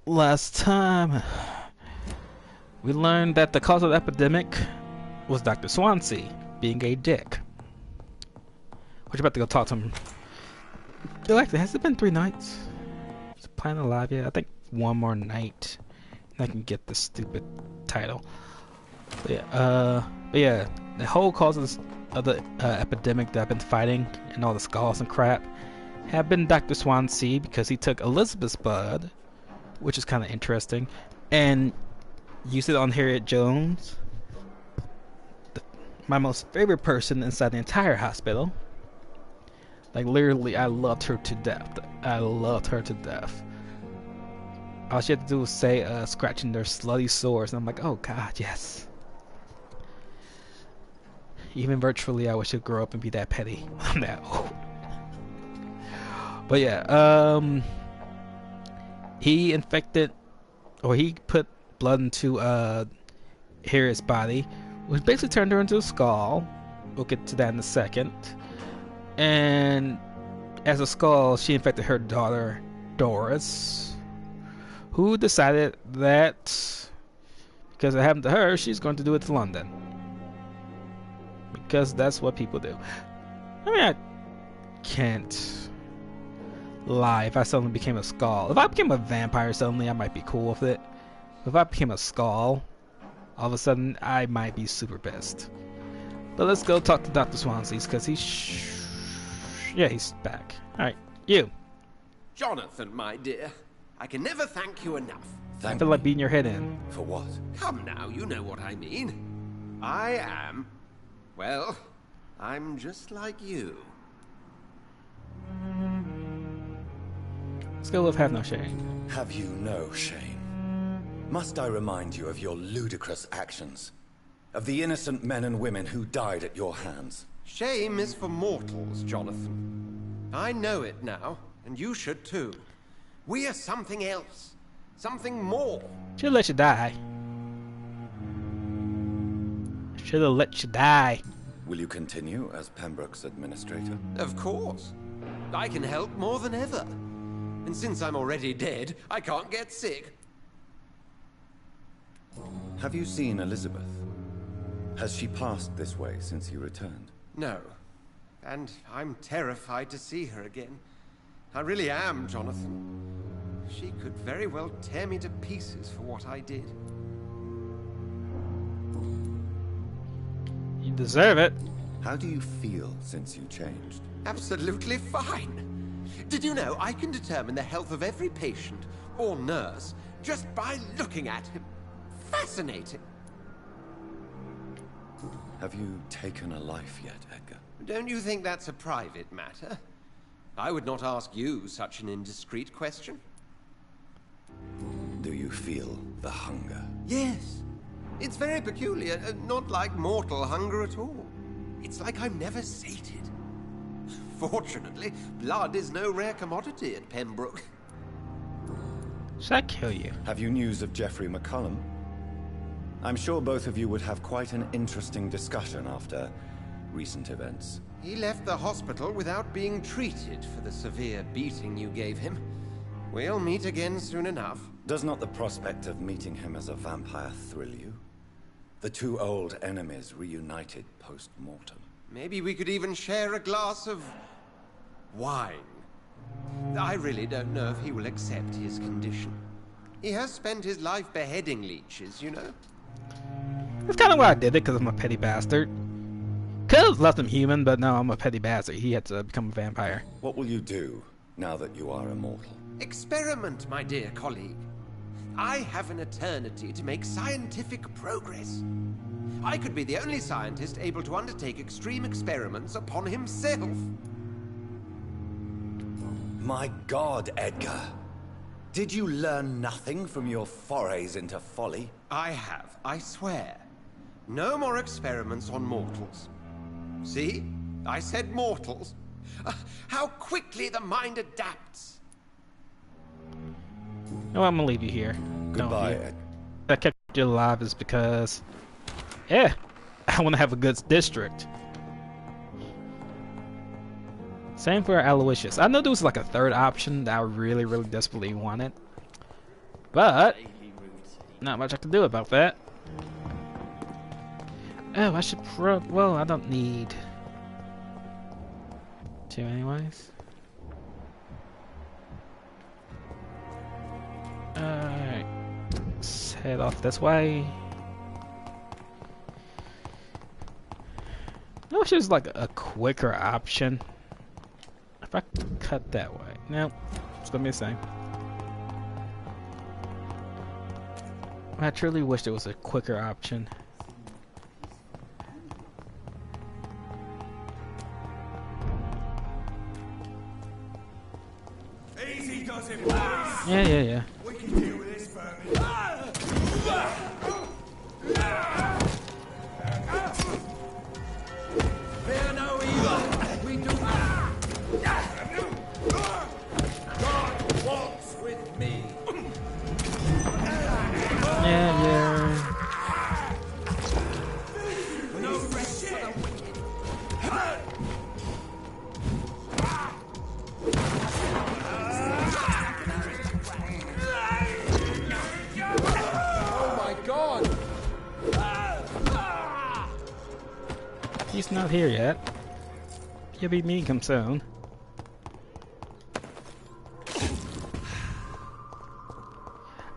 Last time, we learned that the cause of the epidemic was Dr. Swansea being a dick. We're about to go talk to him. Yo, actually, has it been 3 nights? Is the planet alive yet? I think one more night, and I can get the stupid title. But yeah, the whole causes of the epidemic that I've been fighting and all the skulls and crap have been Dr. Swansea because he took Elizabeth's blood, which is kind of interesting, and used it on Harriet Jones, my most favorite person inside the entire hospital. Like, literally, I loved her to death. I loved her to death. All she had to do was say, scratching their slutty sores, and I'm like, oh god, yes. Even virtually, I wish I'd grow up and be that petty. I'm that old. But yeah, he infected, or he put blood into Harriet's body, which basically turned her into a skull. We'll get to that in a second. And as a skull, she infected her daughter, Doris, who decided that because it happened to her, she's going to do it to London. Because that's what people do. I mean, I can't lie. If I suddenly became a skull, if I became a vampire suddenly, I might be cool with it. If I became a skull, all of a sudden, I might be super pissed. But let's go talk to Dr. Swansea, because he's back. Alright, you. Jonathan, my dear, I can never thank you enough. I feel like beating your head in. For what? Come now, you know what I mean. I am, well, I'm just like you. Let's go with have no shame. Have you no shame? Must I remind you of your ludicrous actions? Of the innocent men and women who died at your hands? Shame is for mortals, Jonathan. I know it now, and you should too. We are something else. Something more. Should've let you die. Should've let you die. Will you continue as Pembroke's administrator? Of course. I can help more than ever. And since I'm already dead, I can't get sick. Have you seen Elizabeth? Has she passed this way since you returned? No. And I'm terrified to see her again. I really am, Jonathan. She could very well tear me to pieces for what I did. You deserve it. How do you feel since you changed? Absolutely fine. Did you know I can determine the health of every patient or nurse just by looking at him? Fascinating. Have you taken a life yet, Edgar? Don't you think that's a private matter? I would not ask you such an indiscreet question. Do you feel the hunger? Yes. It's very peculiar, not like mortal hunger at all. It's like I'm never sated. Fortunately, blood is no rare commodity at Pembroke. Should I kill you? Have you news of Geoffrey McCullum? I'm sure both of you would have quite an interesting discussion after recent events. He left the hospital without being treated for the severe beating you gave him. We'll meet again soon enough. Does not the prospect of meeting him as a vampire thrill you? The two old enemies reunited post-mortem. Maybe we could even share a glass of wine. I really don't know if he will accept his condition. He has spent his life beheading leeches, you know. That's kind of why I did it, because I'm a petty bastard. Could've left him human, but no, I'm a petty bastard. He had to become a vampire. What will you do now that you are immortal? Experiment, my dear colleague. I have an eternity to make scientific progress. I could be the only scientist able to undertake extreme experiments upon himself. My God, Edgar. Did you learn nothing from your forays into folly? I have, I swear. No more experiments on mortals. See? I said mortals. How quickly the mind adapts. No, I'm gonna leave you here. Goodbye, Don't you? Ed. I kept you alive is because, yeah, I want to have a good district. Same for Aloysius. I know there was like a third option that I really, really desperately wanted. But not much I can do about that. Oh, I should well, I don't need to anyways. Alright. Let's head off this way. I wish there was like a quicker option. If I cut that way. Nope. It's gonna be the same. I truly wish there was a quicker option. Easy does it, boys. Yeah. We can deal with this, Vampyr. Fear no evil. We do. God walks with me. Yeah. No rest for the wicked. Oh my God! He's not here yet. He'll be meeting him soon.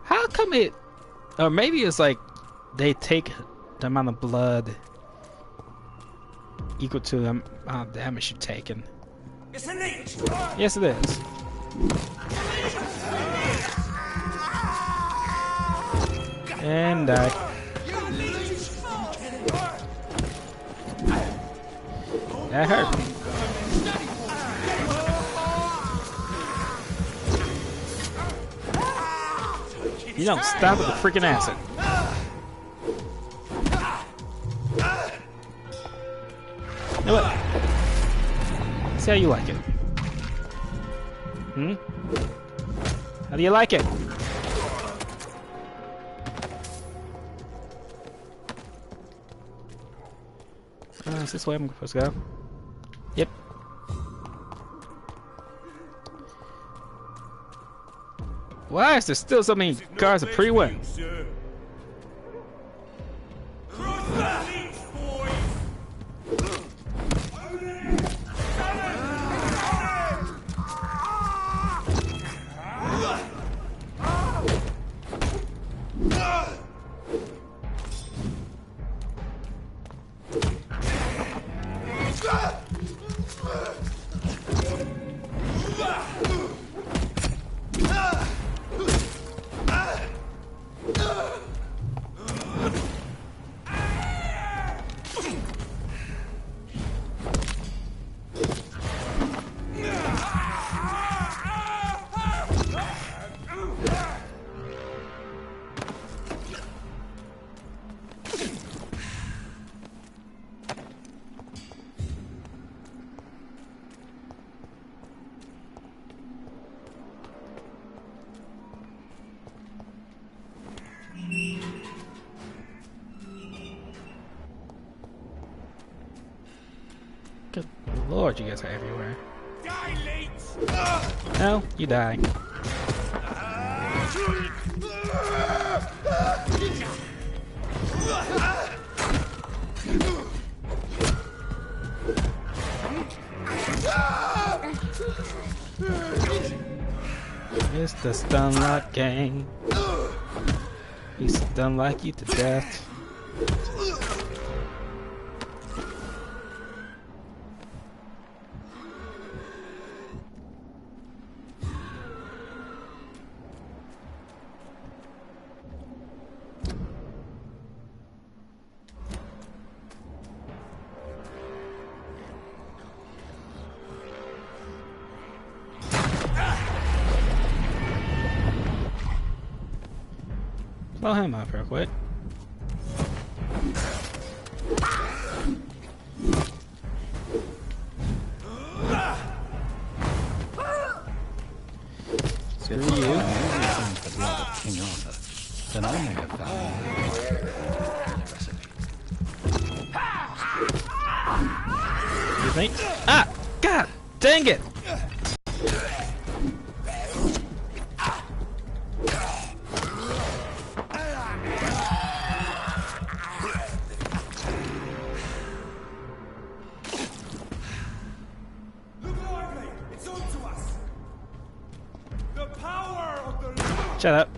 How come it... Or maybe it's like they take the amount of blood equal to the amount of damage you've taken. It's a leech! Yes, it is. And die. That hurt. You don't stop with the freaking acid. Now what? See how you like it. Hmm? How do you like it? Is this way I'm supposed to go? Yep. Why is there still so many cars of pre-win? Cross the leech, boys! Good Lord, you guys are everywhere. Die, leech! No, you die. It's the Stunlock gang. He stun like you to death. Blow him up real quick. Screw you. The blood of King Arthur, then I may have found the recipe. You think? Ah! God dang it! Shut up.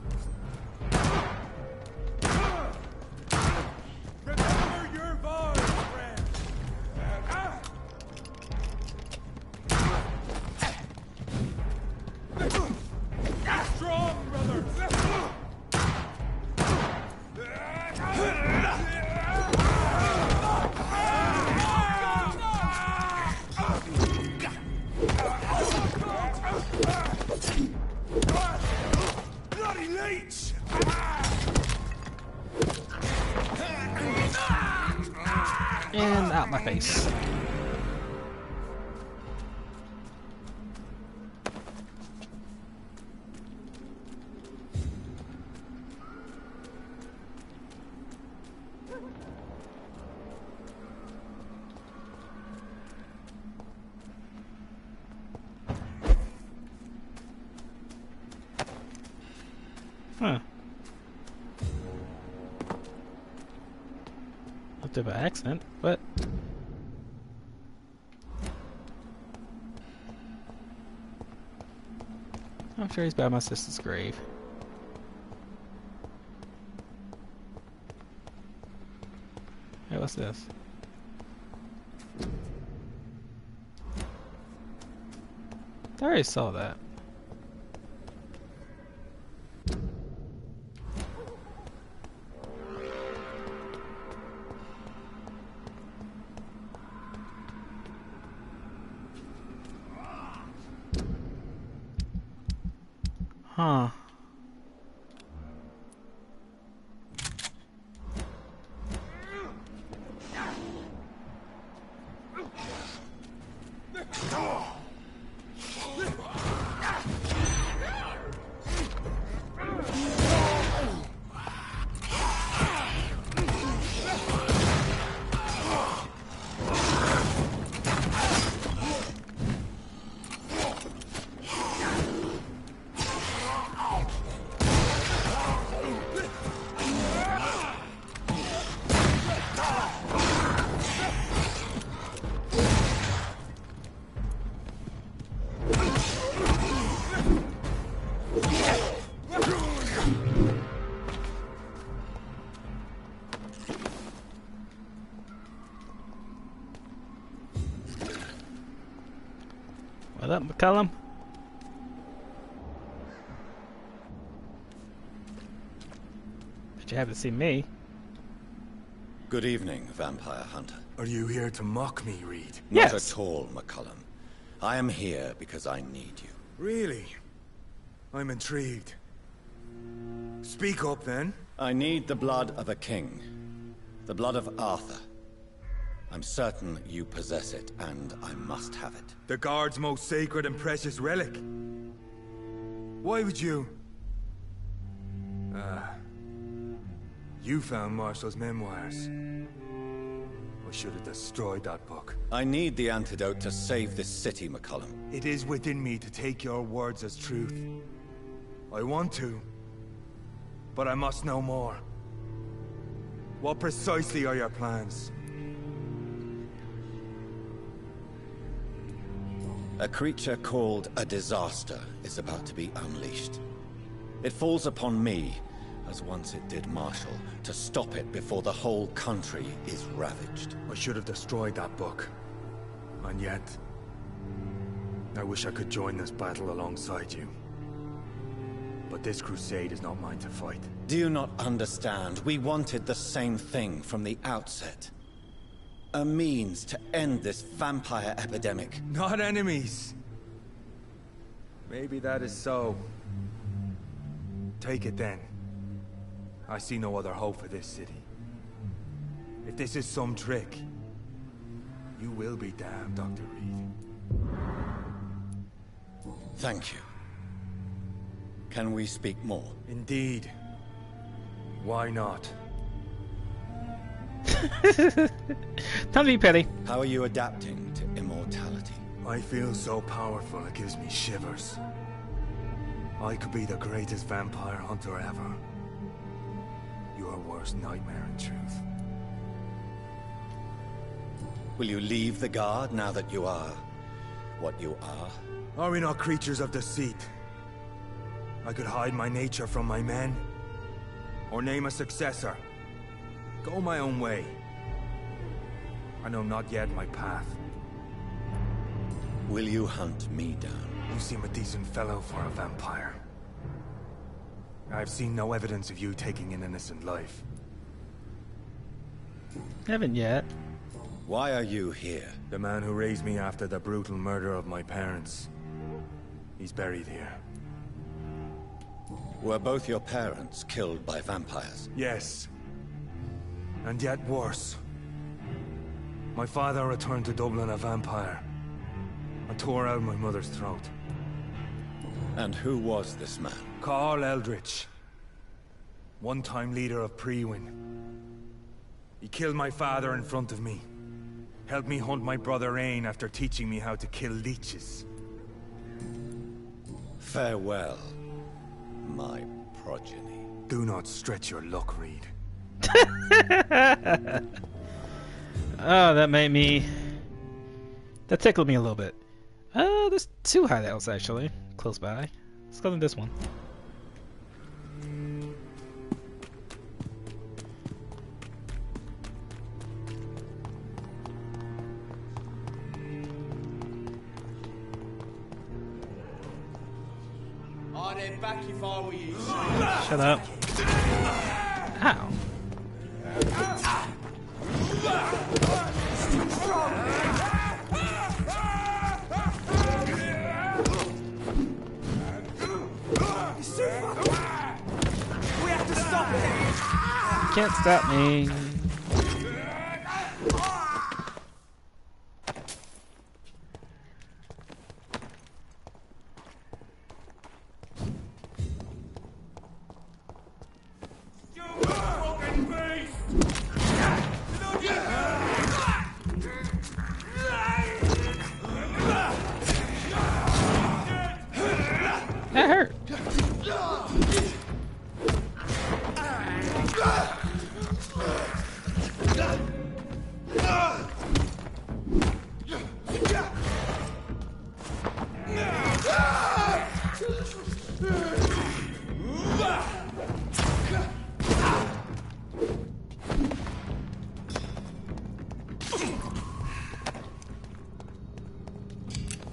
Remember your vows, friend. Strong, brother. Bloody leech! And out my face. Huh. A bit of an accent, but I'm sure he's by my sister's grave. Hey, what's this? I already saw that. Huh. What up, McCullum? But you haven't seen me. Good evening, Vampire Hunter. Are you here to mock me, Reed? Not Yes. at all, McCullum. I am here because I need you. Really? I'm intrigued. Speak up, then. I need the blood of a king. The blood of Arthur. I'm certain you possess it, and I must have it. The Guard's most sacred and precious relic. Why would you... You found Marshall's memoirs. I should have destroyed that book. I need the antidote to save this city, McCullum. It is within me to take your words as truth. I want to, but I must know more. What precisely are your plans? A creature called a disaster is about to be unleashed. It falls upon me, as once it did Marshall, to stop it before the whole country is ravaged. I should have destroyed that book. And yet... I wish I could join this battle alongside you. But this crusade is not mine to fight. Do you not understand? We wanted the same thing from the outset. A means to end this vampire epidemic. Not enemies! Maybe that is so. Take it then. I see no other hope for this city. If this is some trick, you will be damned, Dr. Reed. Thank you. Can we speak more? Indeed. Why not? Time to be petty. How are you adapting to immortality? I feel so powerful it gives me shivers. I could be the greatest vampire hunter ever. Your worst nightmare, in truth. Will you leave the Guard now that you are what you are? Are we not creatures of deceit? I could hide my nature from my men, or name a successor. Go my own way. I know not yet my path. Will you hunt me down? You seem a decent fellow for a vampire. I've seen no evidence of you taking an innocent life. Haven't yet. Why are you here? The man who raised me after the brutal murder of my parents. He's buried here. Were both your parents killed by vampires? Yes. And yet worse. My father returned to Dublin a vampire and tore out my mother's throat. And who was this man? Carl Eldritch. One-time leader of Priwen. He killed my father in front of me. Helped me hunt my brother Ain after teaching me how to kill leeches. Farewell, my progeny. Do not stretch your luck, Reed. Oh, that made me... That tickled me a little bit. There's two hideouts, actually, close by. Let's go to this one. I'd head back if I were you. Shut up. Ow. We have to stop him. Can't stop me. That hurt.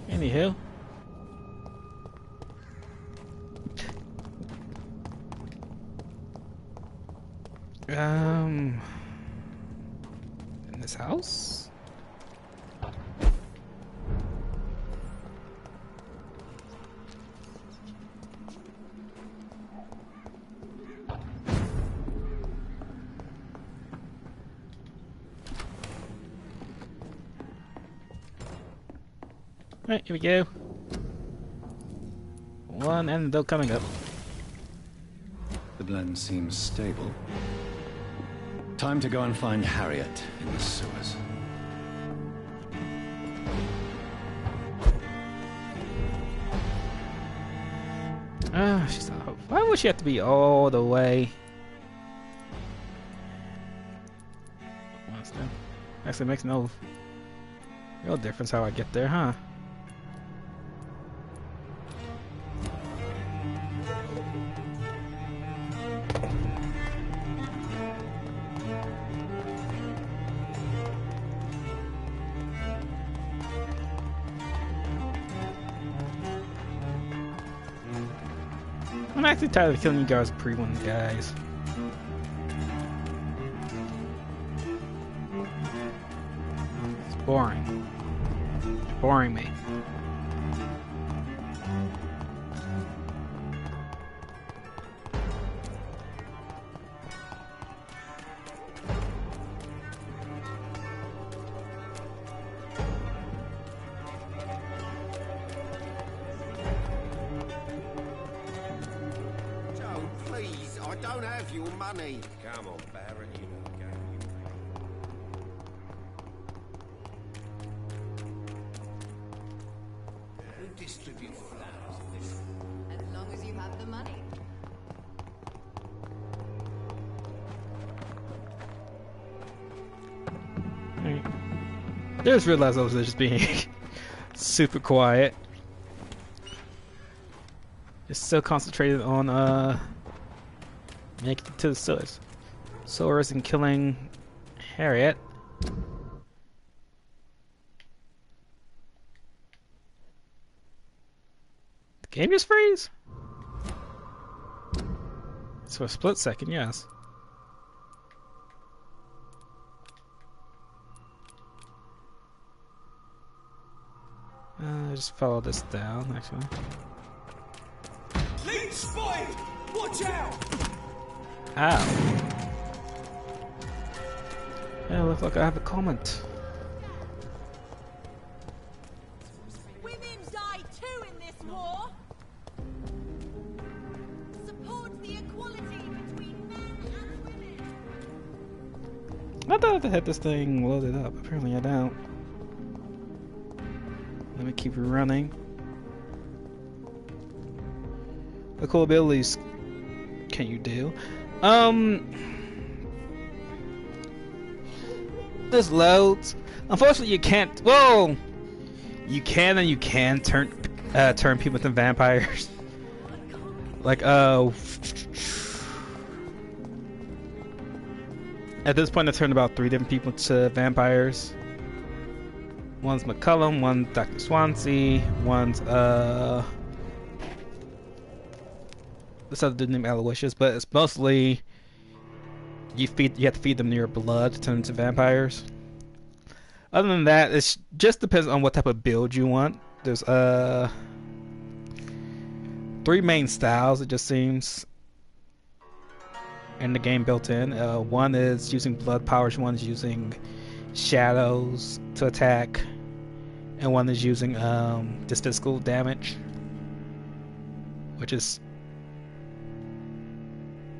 Anywho. In this house? Right, here we go. One antidote coming up. The blend seems stable. Time to go and find Harriet in the sewers. She's not. Why would she have to be all the way? Actually, makes no real difference how I get there, huh? I'm actually tired of killing you guys pre-one guys. It's boring. It's boring me. I don't have your money. Come on, Baron, you don't go. Who distributes flowers? As long as you have the money. Right. I just realized I was just being super quiet. It's still concentrated on making it to the sewers. Sewers and killing Harriet. The game just freeze? For a split second, yes. Just follow this down, actually. Lead spotted! Watch out! Ow. Yeah, looks like I have a comment. Women die too in this war. Support the equality between men and women. I thought I had this thing loaded up. Apparently I don't. Let me keep running. What cool abilities can you do? There's loads. Unfortunately, you can't. Whoa! You can and you can turn people into vampires. Like at this point, I turned about 3 different people to vampires. One's McCullum, one's Dr. Swansea, one's this other dude named Aloysius, but it's mostly you have to feed them your blood to turn into vampires. Other than that, it just depends on what type of build you want. There's 3 main styles, it just seems, in the game built in. One is using blood powers, one is using shadows to attack, and one is using just physical damage, which is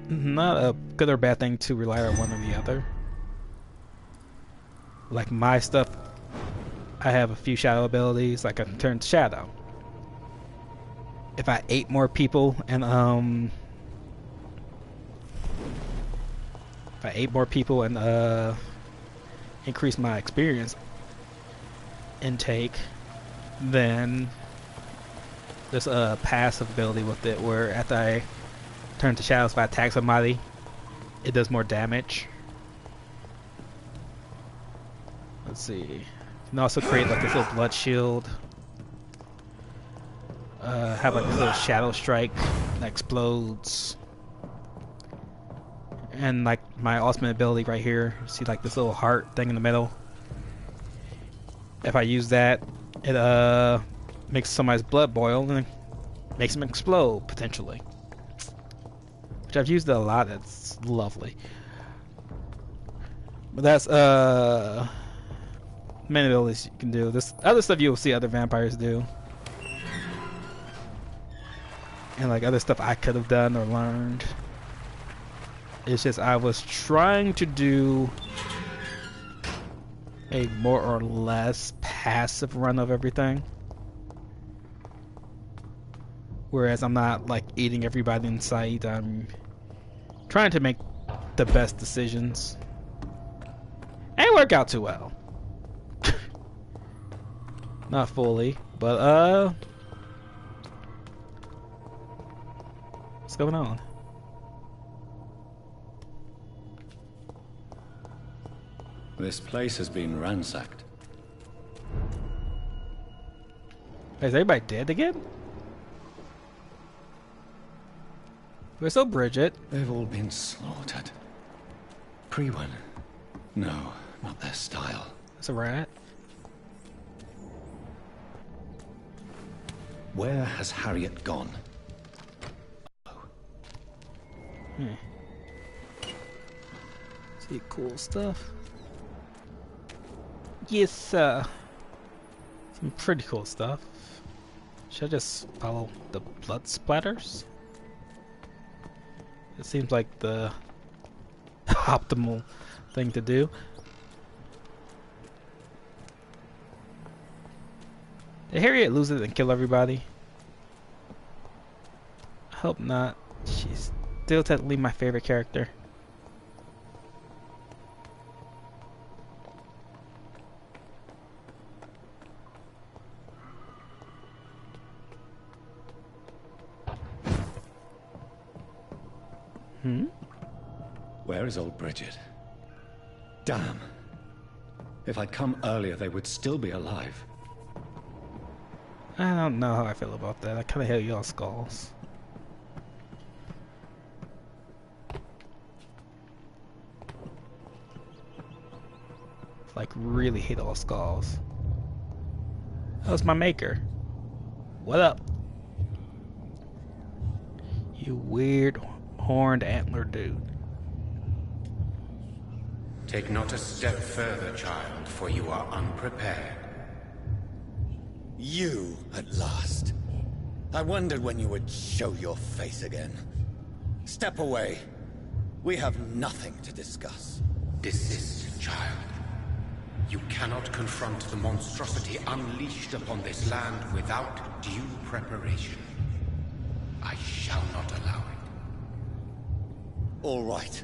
not a good or bad thing to rely on one or the other. Like my stuff, I have a few shadow abilities, like I can turn shadow. If I ate more people and increase my experience intake, then there's a passive ability with it where after I turn to shadows, if I attack somebody, it does more damage. Let's see. You can also create like this little blood shield. Have like this little shadow strike that explodes. And like my ultimate ability right here, see like this little heart thing in the middle. If I use that, it makes somebody's blood boil and makes them explode potentially. Which I've used it a lot. It's lovely. But that's many abilities you can do. This other stuff you'll see other vampires do. And like other stuff I could have done or learned. It's just I was trying to do a more or less passive run of everything. Whereas I'm not like eating everybody in sight. I'm trying to make the best decisions. Ain't work out too well. Not fully, but what's going on? This place has been ransacked. Is everybody dead again? We're still Bridget. They've all been slaughtered. Priwen. No, not their style. That's a rat. Where has Harriet gone? See cool stuff. Yes, some pretty cool stuff. Should I just follow the blood splatters? It seems like the optimal thing to do. Did Harriet lose it and kill everybody? I hope not. She's still technically my favorite character. Where is old Bridget? Damn. If I'd come earlier, they would still be alive. I don't know how I feel about that. I kind of hate y'all skulls. Like, really hate all skulls. That was my maker. What up? You weird horned antler dude. Take not a step further, child, for you are unprepared. You, at last. I wondered when you would show your face again. Step away. We have nothing to discuss. Desist, child. You cannot confront the monstrosity unleashed upon this land without due preparation. I shall not allow it. All right.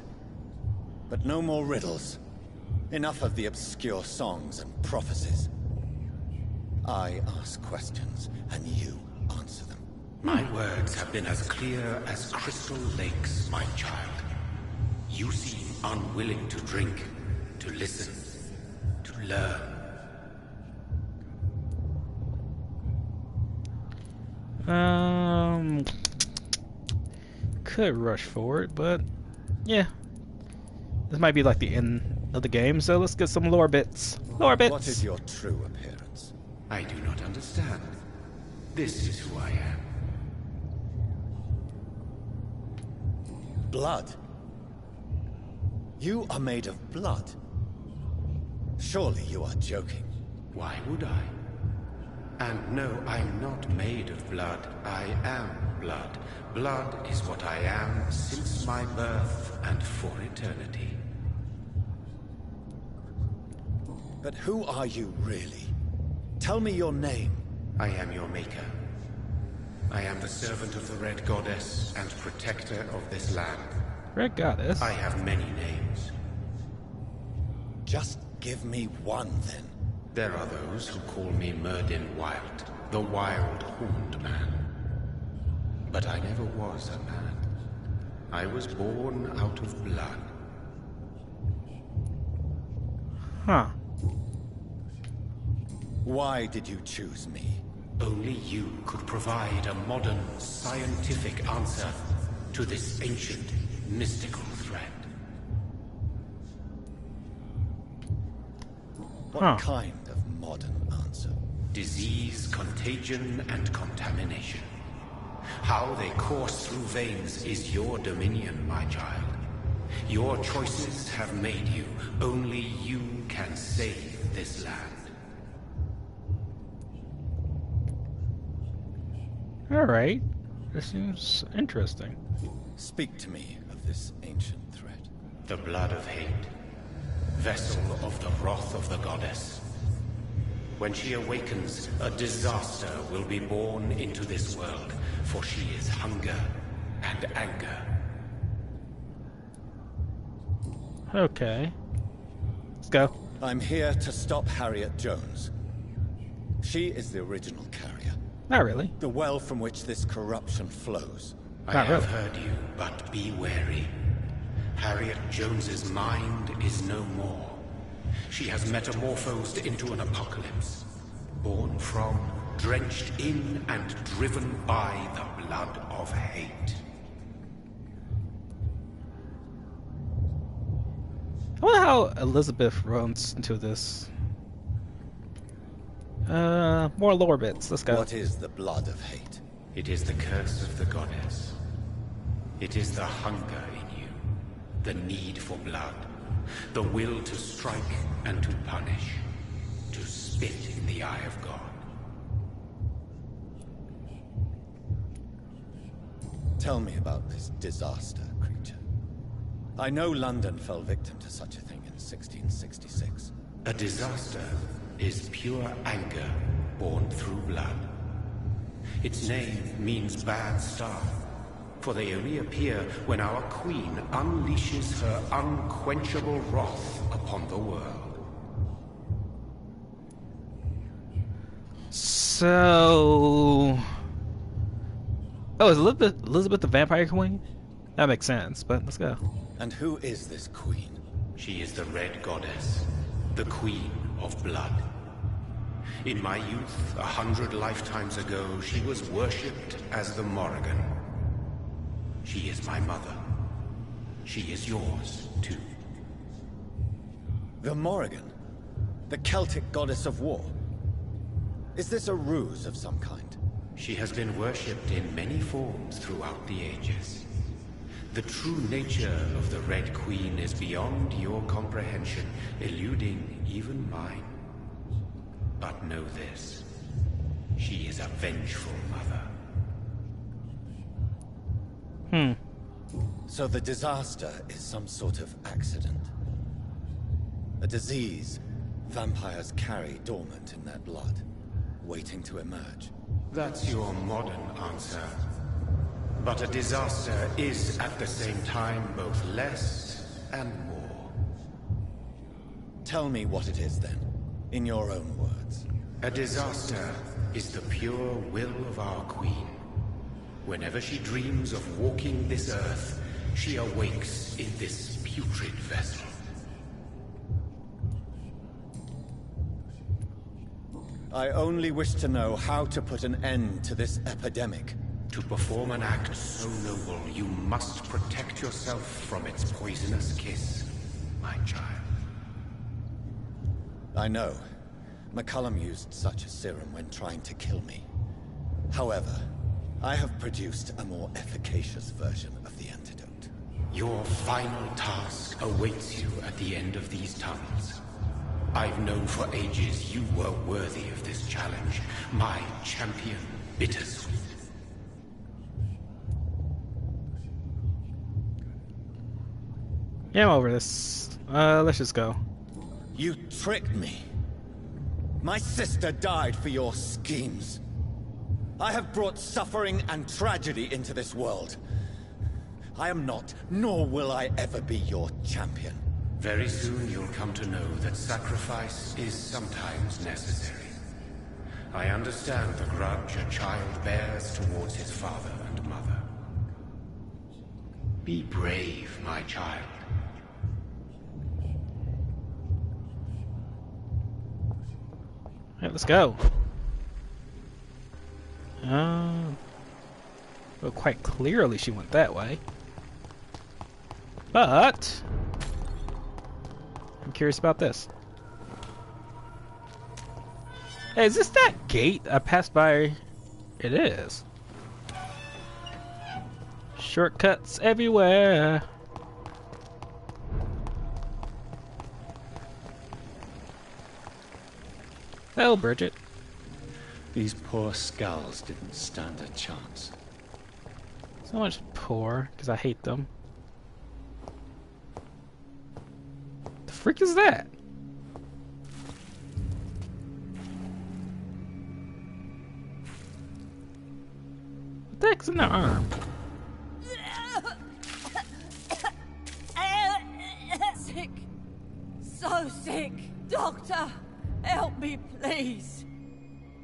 But no more riddles. Enough of the obscure songs and prophecies. I ask questions, and you answer them. My words have been as clear as crystal lakes, my child. You seem unwilling to drink, to listen, to learn. Could rush forward, but yeah. This might be like the end of the game, so let's get some lore bits. Lore bits! What is your true appearance? I do not understand. This is who I am. Blood? You are made of blood. Surely you are joking. Why would I? And no, I'm not made of blood. I am blood. Blood is what I am since my birth and for eternity. But who are you really? Tell me your name. I am your maker. I am the servant of the Red Goddess and protector of this land. Red Goddess? I have many names. Just give me one, then. There are those who call me Myrddin Wild, the Wild Horned Man. But I never was a man. I was born out of blood. Huh. Why did you choose me? Only you could provide a modern, scientific answer to this ancient, mystical threat. What kind of modern answer? Disease, contagion, and contamination. How they course through veins is your dominion, my child. Your choices have made you. Only you can save this land. Alright. This seems interesting. Speak to me of this ancient threat. The blood of hate. Vessel of the wrath of the goddess. When she awakens, a disaster will be born into this world, for she is hunger and anger. Okay. Let's go. I'm here to stop Harriet Jones. She is the original carrier. Not really. The well from which this corruption flows. I Not have really. heard you, but be wary. Harriet Jones's mind is no more. She has metamorphosed into an apocalypse. Born from, drenched in, and driven by the blood of hate. I wonder how Elizabeth runs into this. More lore bits. Let's go. What is the blood of hate? It is the curse of the goddess. It is the hunger in you, the need for blood, the will to strike and to punish, to spit in the eye of God. Tell me about this disaster, creature. I know London fell victim to such a thing in 1666. A disaster is pure anger born through blood. Its name means bad star, for they only appear when our queen unleashes her unquenchable wrath upon the world. So... Oh, is Elizabeth the vampire queen? That makes sense, but let's go. And who is this queen? She is the Red Goddess, the Queen of Blood. In my youth, 100 lifetimes ago, she was worshipped as the Morrigan. She is my mother. She is yours, too. The Morrigan? The Celtic goddess of war? Is this a ruse of some kind? She has been worshipped in many forms throughout the ages. The true nature of the Red Queen is beyond your comprehension, eluding even mine. But know this. She is a vengeful mother. So the disaster is some sort of accident. A disease vampires carry dormant in their blood, waiting to emerge. That's your modern answer. But a disaster is at the same time both less and more. Tell me what it is then, in your own words. A disaster is the pure will of our queen. Whenever she dreams of walking this earth, she awakes in this putrid vessel. I only wish to know how to put an end to this epidemic. To perform an act so noble, you must protect yourself from its poisonous kiss, my child. I know. McCullum used such a serum when trying to kill me. However, I have produced a more efficacious version of the antidote. Your final task awaits you at the end of these tunnels. I've known for ages you were worthy of this challenge, my champion, Bittersweet. Yeah, I'm over this. Let's just go. You tricked me. My sister died for your schemes. I have brought suffering and tragedy into this world. I am not, nor will I ever be your champion. Very soon you'll come to know that sacrifice is sometimes necessary. I understand the grudge a child bears towards his father and mother. Be brave, my child. Alright, let's go. Well, quite clearly she went that way. But I'm curious about this. Hey, is this that gate I passed by? It is. Shortcuts everywhere. Well, Bridget. These poor skulls didn't stand a chance. So much poor, because I hate them. The freak is that? What the heck's in their arm? Sick. So sick. Doctor, help me, please.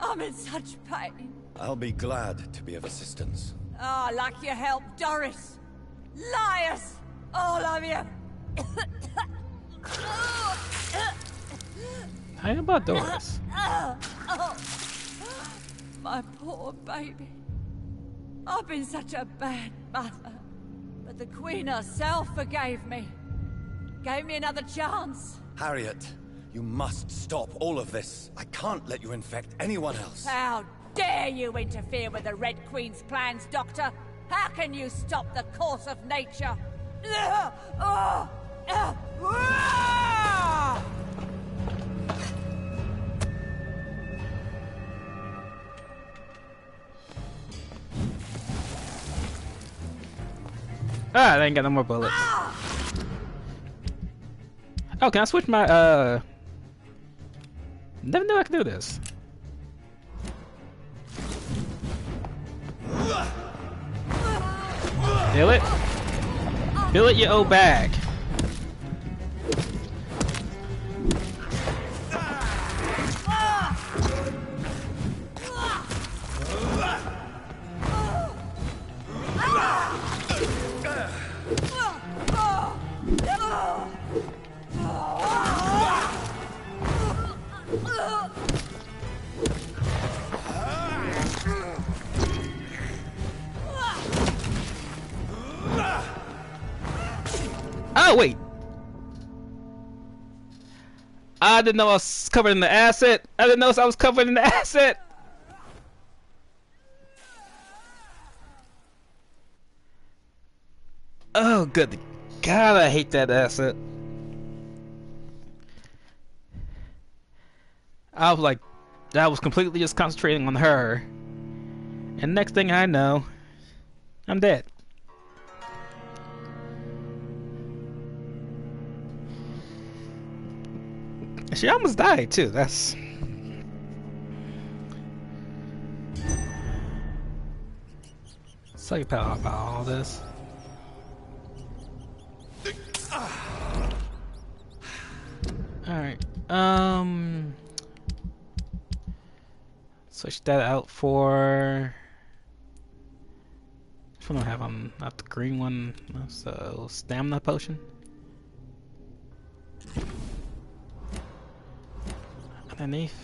I'm in such pain. I'll be glad to be of assistance. Ah, like your help, Doris. Liars! All of you! How about Doris? My poor baby. I've been such a bad mother. But the Queen herself forgave me. Gave me another chance. Harriet, you must stop all of this. I can't let you infect anyone else. How dare you interfere with the Red Queen's plans, Doctor? How can you stop the course of nature? Ah, I ain't got no more bullets. Oh, can I switch my, Never knew I could do this. Feel it? Feel it, you old bag. Oh wait, I didn't know I was covered in the acid. I didn't know I was covered in the acid. Oh good God, I hate that acid. I was like, I was completely just concentrating on her, and next thing I know, I'm dead. She almost died too. That's psychopath about all this. Alright. Switch that out for. Which one do I have on? Not the green one. So, stamina potion. Underneath.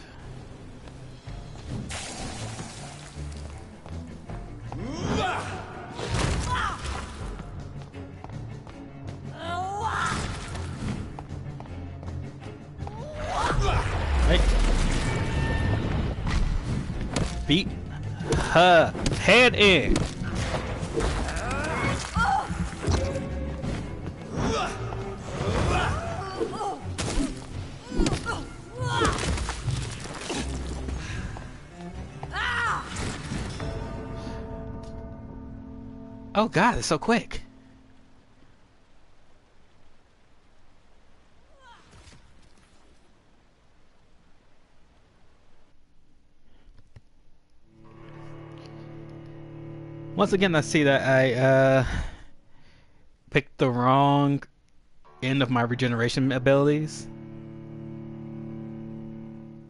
Right. Beat her head in. Oh God, it's so quick. Once again, I see that I picked the wrong end of my regeneration abilities.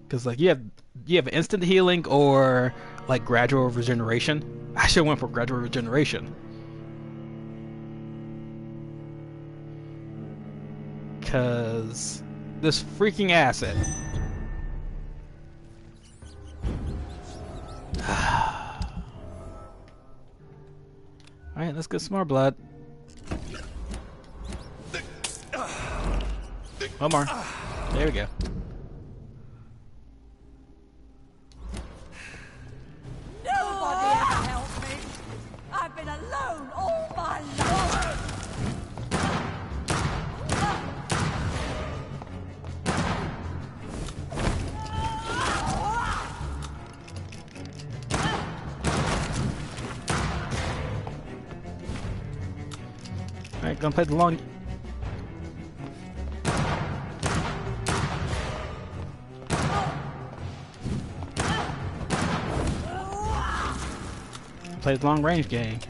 Because like you have instant healing or like gradual regeneration. I should have went for gradual regeneration. Cause this freaking acid. Alright, let's get some more blood. One more. There we go. Nobody ever helped me. I've been alone all my life. Alright, gonna play the long. Play the long range game.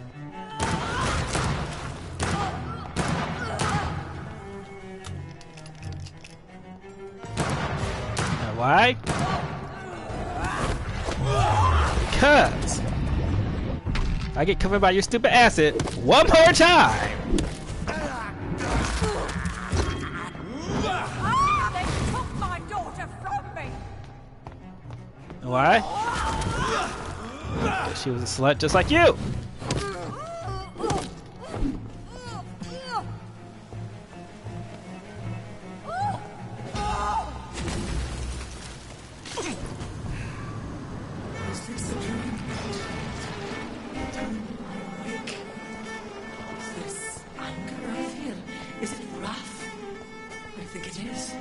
Now why? Because I get covered by your stupid acid one more time. They took my daughter from me. Why? She was a slut just like you. This anger I feel, is it wrath? I think it is.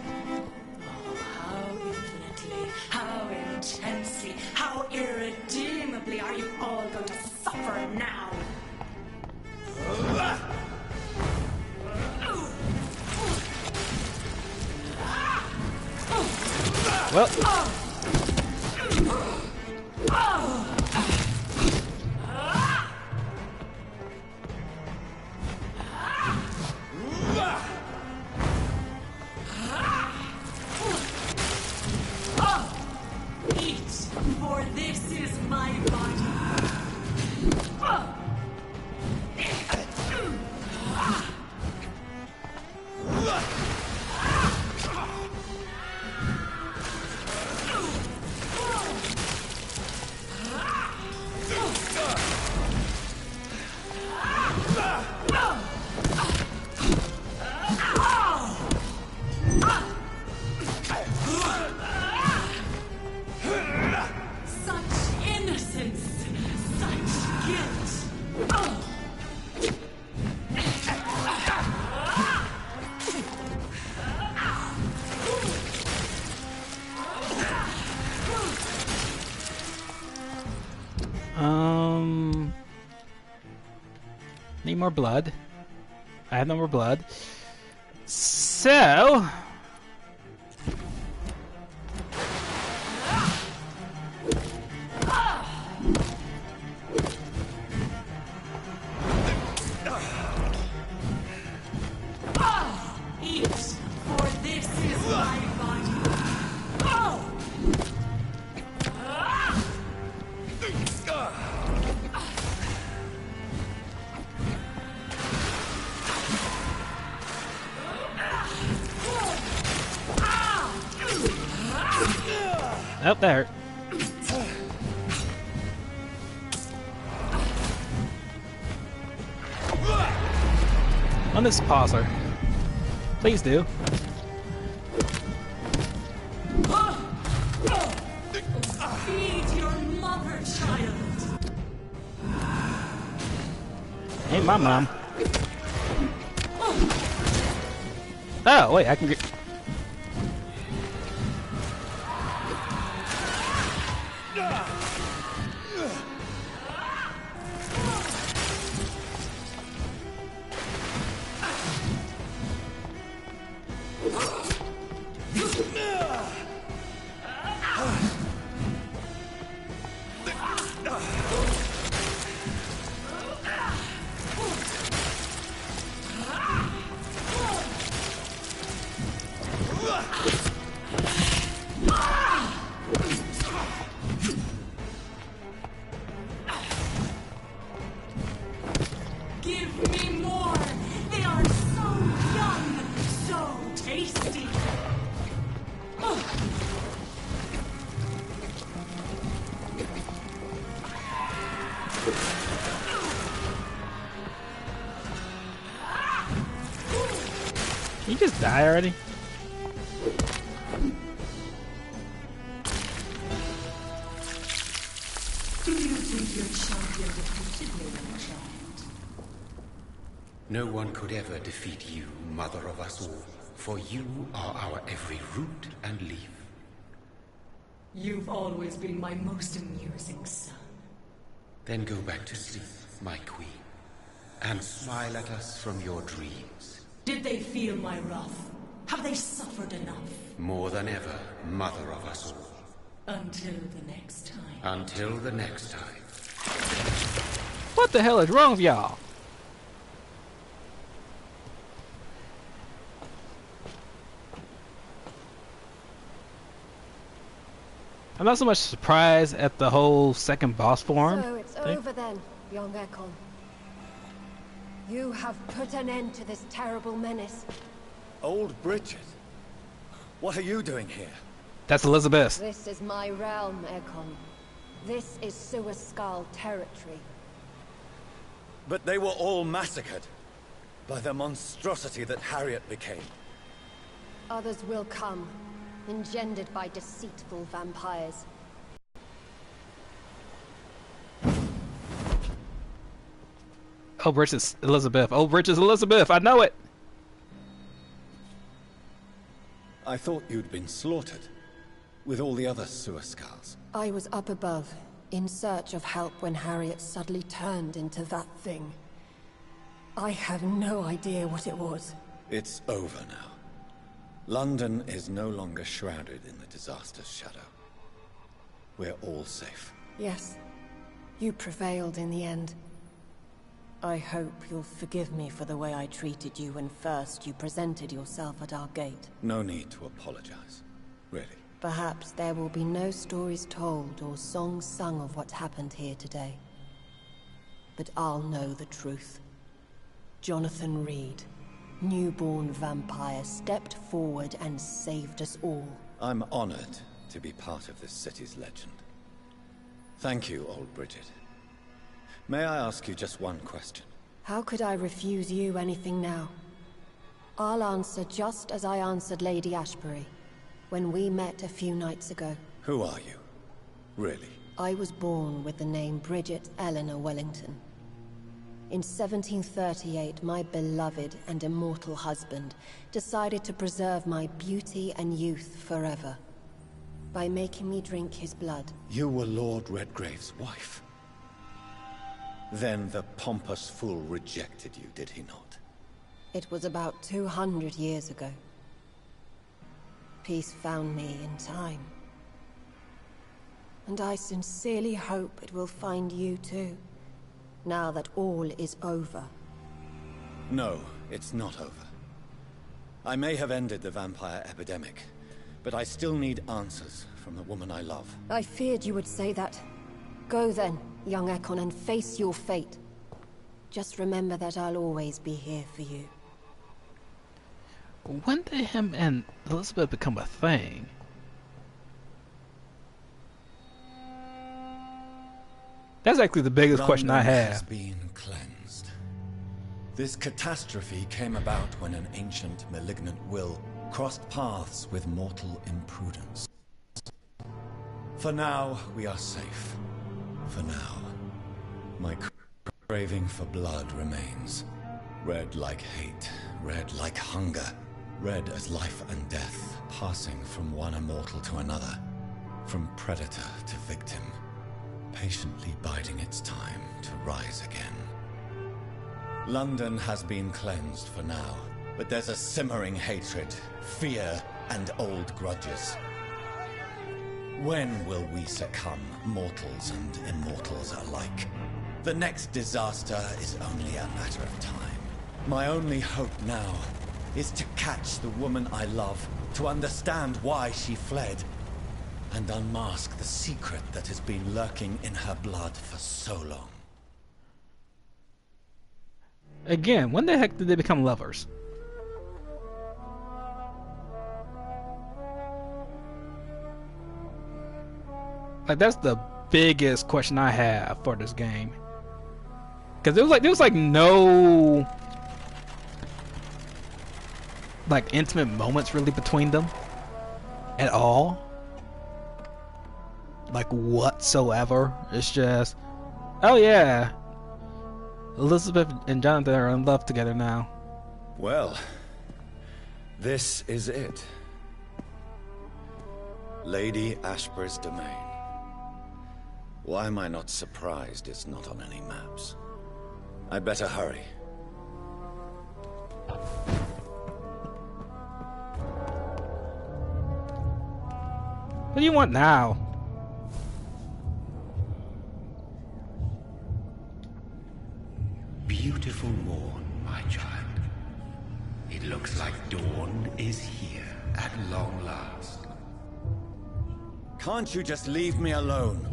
Oh, how infinitely, how intensely, how irredeemably are you all going to suffer now? Well. Eat, for this is my body. more blood. I have no more blood. So... Eat, for this is my body. Oh, that hurt. Let me just pause her. Please do. Feed your mother, child. Ain't my mom. Oh, wait, I can get... Give me more. They are so young, so tasty. Can you just die already? Do you think your champion defeated me, my child? No one could ever defeat you, mother of us all, for you are our every root and leaf. You've always been my most amusing son. Then go back to sleep, my queen, and smile at us from your dreams. Did they feel my wrath? Have they suffered enough? More than ever, mother of us all. Until the next time. Until the next time. What the hell is wrong with y'all? I'm not so much surprised at the whole second boss form. So it's over then, young Ekon. You have put an end to this terrible menace. Old Bridget? What are you doing here? That's Elizabeth. This is my realm, Ekon. This is Suaskal territory. But they were all massacred by the monstrosity that Harriet became. Others will come, engendered by deceitful vampires. Oh, Bridge is Elizabeth. Oh, Bridge is Elizabeth. I know it. I thought you'd been slaughtered, with all the other Suaskals. I was up above, in search of help when Harriet suddenly turned into that thing. I have no idea what it was. It's over now. London is no longer shrouded in the disaster's shadow. We're all safe. Yes, you prevailed in the end. I hope you'll forgive me for the way I treated you when first you presented yourself at our gate. No need to apologize, really. Perhaps there will be no stories told or songs sung of what happened here today. But I'll know the truth. Jonathan Reed, newborn vampire, stepped forward and saved us all. I'm honored to be part of this city's legend. Thank you, old Bridget. May I ask you just one question? How could I refuse you anything now? I'll answer just as I answered Lady Ashbury when we met a few nights ago. Who are you? Really? I was born with the name Bridget Eleanor Wellington. In 1738, my beloved and immortal husband decided to preserve my beauty and youth forever by making me drink his blood. You were Lord Redgrave's wife. Then the pompous fool rejected you, did he not? It was about 200 years ago. Peace found me in time. And I sincerely hope it will find you too, now that all is over. No, it's not over. I may have ended the vampire epidemic, but I still need answers from the woman I love. I feared you would say that. Go then, young Ekon, and face your fate. Just remember that I'll always be here for you. When did him and Elizabeth become a thing? That's actually the biggest question I have. Has been cleansed. This catastrophe came about when an ancient malignant will crossed paths with mortal imprudence. For now, we are safe. For now. My craving for blood remains. Red like hate, red like hunger. Red as life and death, passing from one immortal to another. From predator to victim. Patiently biding its time to rise again. London has been cleansed for now, but there's a simmering hatred, fear, and old grudges. When will we succumb, mortals and immortals alike? The next disaster is only a matter of time. My only hope now is to catch the woman I love, to understand why she fled, and unmask the secret that has been lurking in her blood for so long. Again, when the heck did they become lovers? Like, that's the biggest question I have for this game. Because there was like no like intimate moments really between them at all. Like whatsoever. It's just, oh yeah, Elizabeth and Jonathan are in love together now. Well, this is it. Lady Ashbur's domain. Why am I not surprised it's not on any maps? I'd better hurry. What do you want now? Beautiful morn, my child. It looks like dawn is here at long last. Can't you just leave me alone?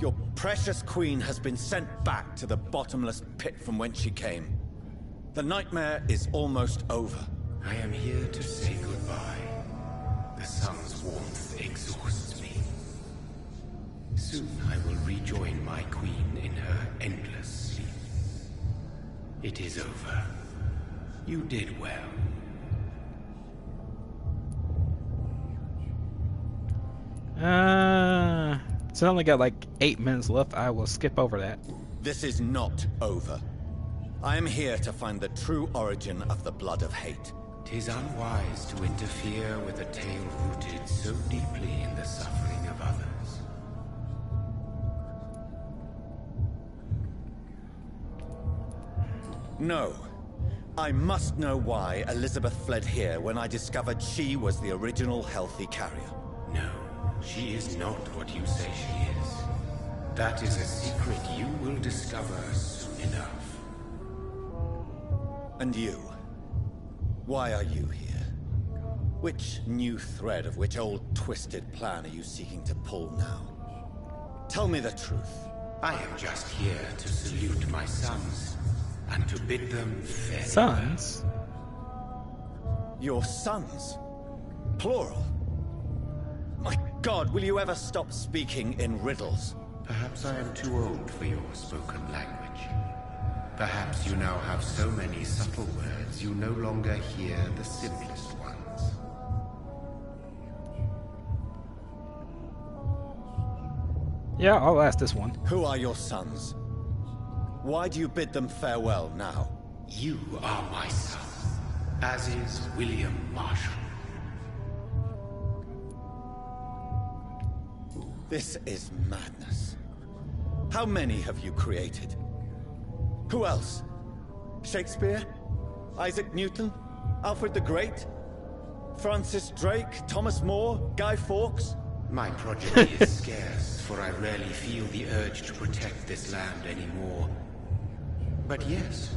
Your precious queen has been sent back to the bottomless pit from whence she came. The nightmare is almost over. I am here to say goodbye. The sun's warmth exhausts me. Soon I will rejoin my queen in her endless sleep. It is over. You did well. So I only got like 8 minutes left. I will skip over that. This is not over. I am here to find the true origin of the blood of hate. 'Tis unwise to interfere with a tale rooted so deeply in the suffering of others. No. I must know why Elizabeth fled here when I discovered she was the original healthy carrier. No, she is not what you say she is. That is a secret you will discover soon enough. And you? Why are you here? Which new thread of which old twisted plan are you seeking to pull now? Tell me the truth. I am just here to salute my sons, and to bid them farewell. Sons? Your sons? Plural? My God, will you ever stop speaking in riddles? Perhaps I am too old for your spoken language. Perhaps you now have so many subtle words you no longer hear the simplest ones. Yeah, I'll ask this one. Who are your sons? Why do you bid them farewell now? You are my son, as is William Marshall. This is madness. How many have you created? Who else? Shakespeare? Isaac Newton? Alfred the Great? Francis Drake? Thomas More? Guy Fawkes? My progeny is scarce, for I rarely feel the urge to protect this land anymore. But yes,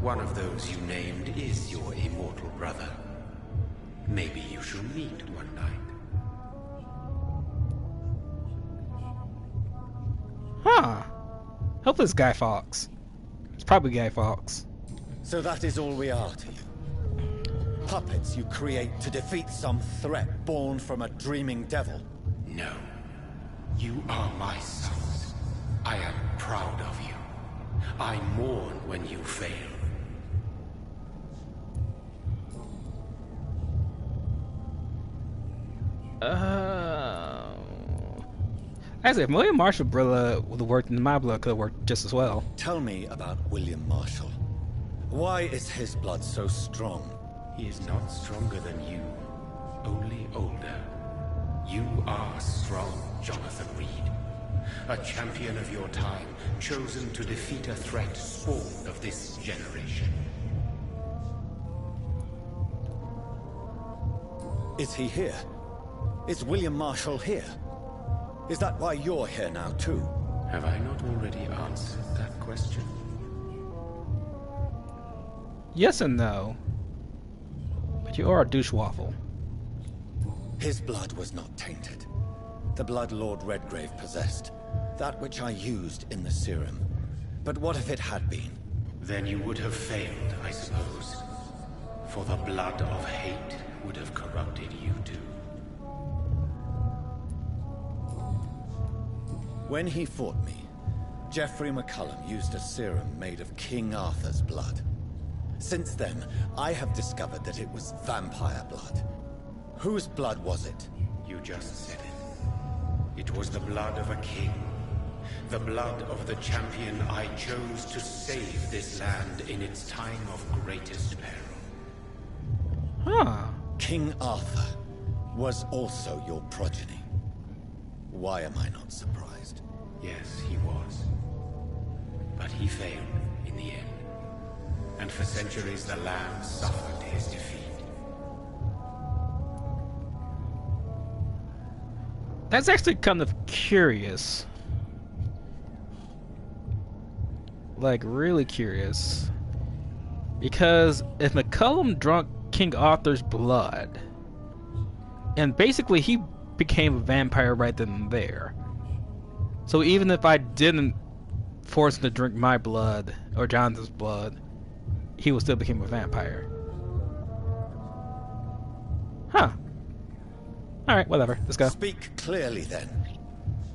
one of those you named is your immortal brother. Maybe you shall meet one night. Huh. Hope it's Guy Fawkes. It's probably Guy Fawkes. So that is all we are to you? Puppets you create to defeat some threat born from a dreaming devil? No. You are my sons. I am proud of you. I mourn when you fail. Actually, if William Marshall brother would have worked, in my blood could have worked just as well. Tell me about William Marshall. Why is his blood so strong? He is not stronger than you, only older. You are strong, Jonathan Reed. A champion of your time, chosen to defeat a threat spawned of this generation. Is he here? Is William Marshall here? Is that why you're here now, too? Have I not already answered that question? Yes and no. But you are a douche-waffle. His blood was not tainted. The blood Lord Redgrave possessed. That which I used in the serum. But what if it had been? Then you would have failed, I suppose. For the blood of hate would have corrupted you too. When he fought me, Geoffrey McCullum used a serum made of King Arthur's blood. Since then, I have discovered that it was vampire blood. Whose blood was it? You just said it. It was the blood of a king. The blood of the champion I chose to save this land in its time of greatest peril. Huh. King Arthur was also your progeny. Why am I not surprised? Yes, he was. But he failed in the end. And for centuries the land suffered his defeat. That's actually kind of curious. Like, really curious. Because if McCullum drunk King Arthur's blood, and basically he became a vampire right then and there. So even if I didn't force him to drink my blood, or Jonathan's blood, he would still become a vampire. Huh. Alright, whatever. Let's go. Speak clearly then,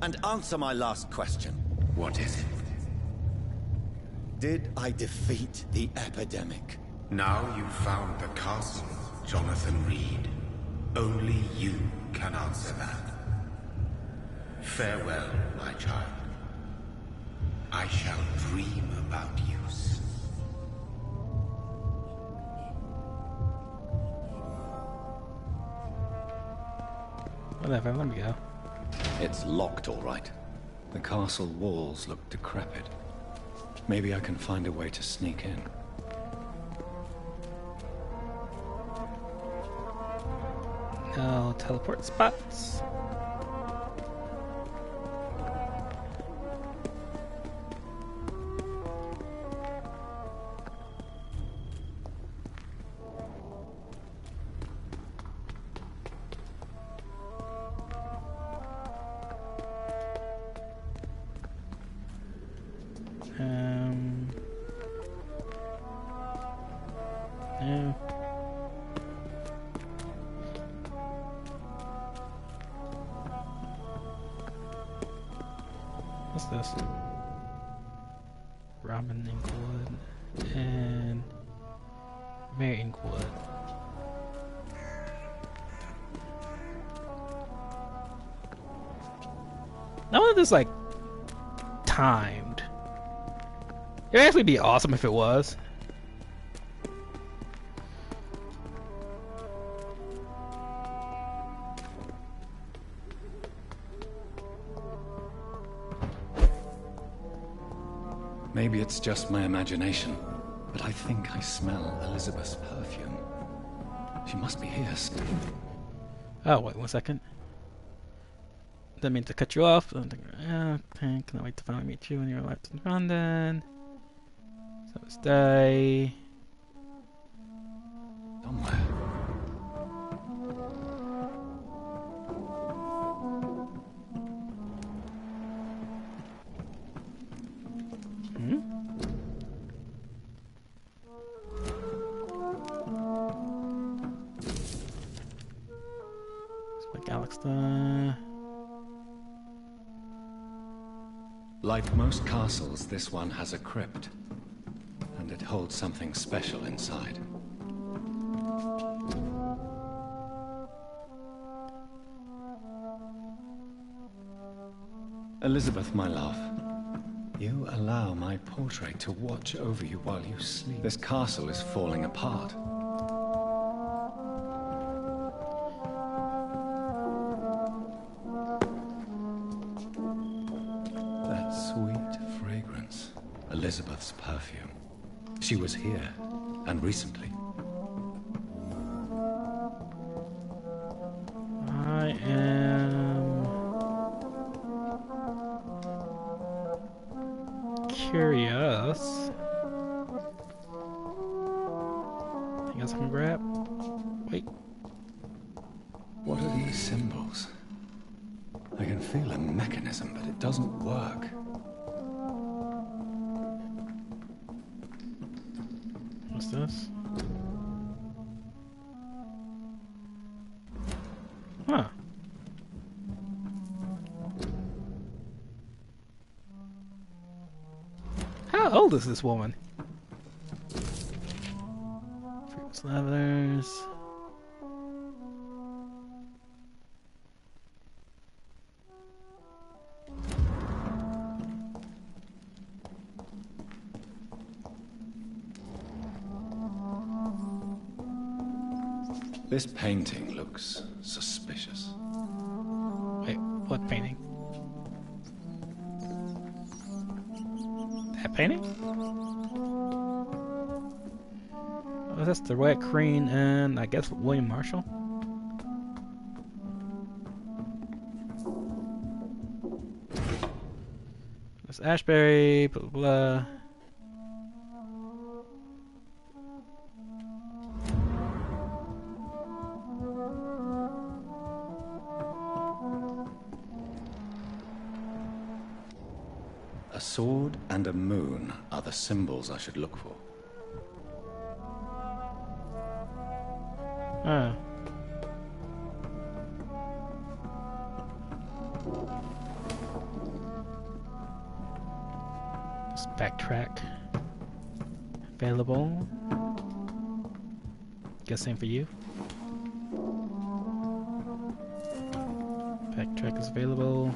and answer my last question. What is it? Did I defeat the epidemic? Now you've found the castle, Jonathan Reed. Only you can answer that. Farewell, my child. I shall dream about you soon. Whatever, let me go. It's locked, all right. The castle walls look decrepit. Maybe I can find a way to sneak in. No teleport spots. Yeah. What's this? Ramen Inkwood and Mare Inkwood. I wonder if this like timed. It'd actually be awesome if it was. Maybe it's just my imagination, but I think I smell Elizabeth's perfume. She must be here. Oh, wait 1 second. Didn't mean to cut you off. I'm thinking, okay, cannot wait to finally meet you when you're left in London. So stay. Somewhere. Like most castles, this one has a crypt, and it holds something special inside. Elizabeth, my love, you allow my portrait to watch over you while you sleep. This castle is falling apart. Elizabeth's perfume. She was here, and recently. I am curious. Anything else I can grab? Wait. What are these symbols? I can feel a mechanism, but it doesn't work. What's this? Huh. How old is this woman? Fruits, levers. This painting looks suspicious. Wait, what painting? That painting? Oh, that's the Red Queen and I guess William Marshall. That's Ashbury, blah blah blah. A sword and a moon are the symbols I should look for. Oh. Just backtrack. Available. Guess same for you. Backtrack is available.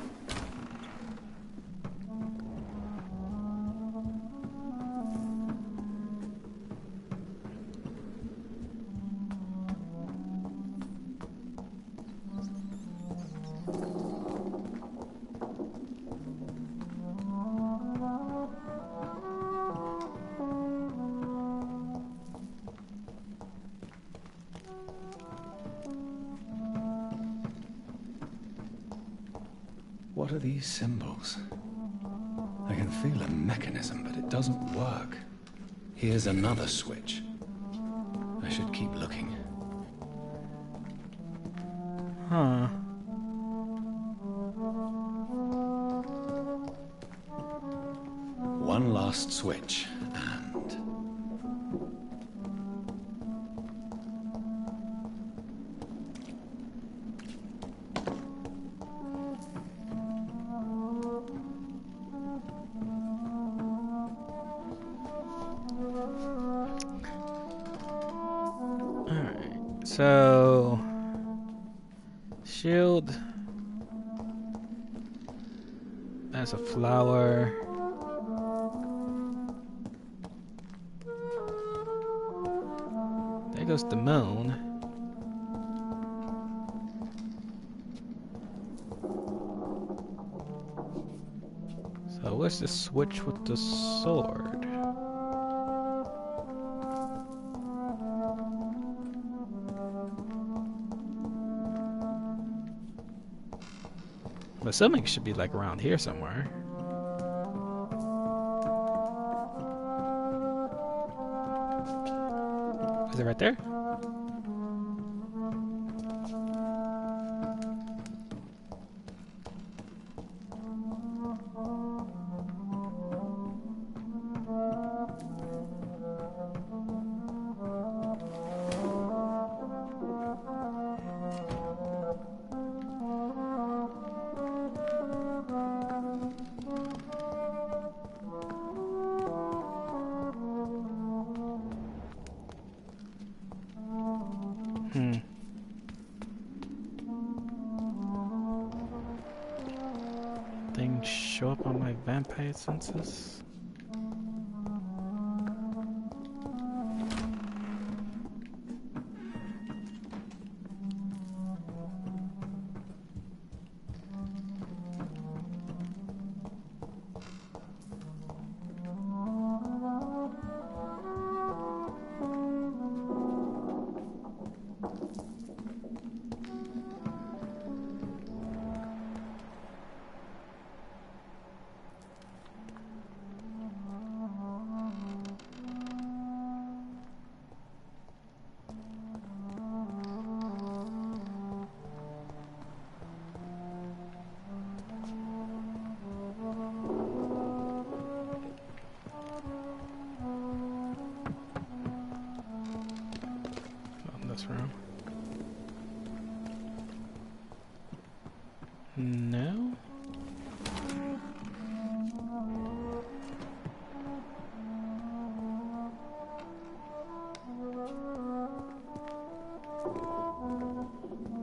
What are these symbols? I can feel a mechanism, but it doesn't work. Here's another switch. I should keep looking. Huh. One last switch, and... So, shield. That's a flower. There goes the moon. So Where's the switch with the sword? I'm assuming it should be like around here somewhere. Is it right there? Things show up on my vampire senses. Room. No.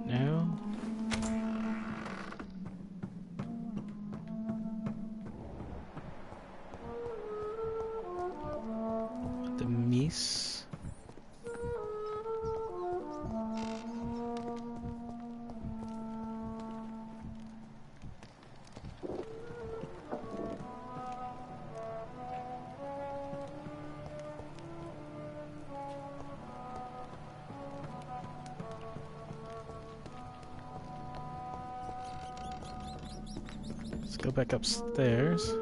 No. The Mies. Let's go back upstairs.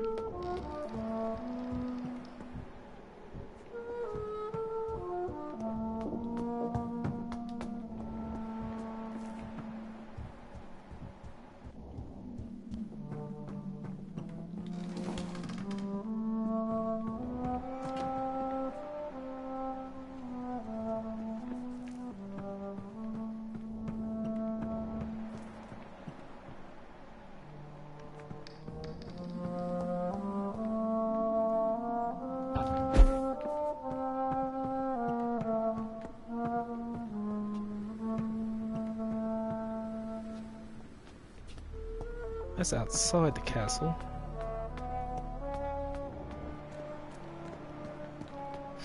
That's outside the castle.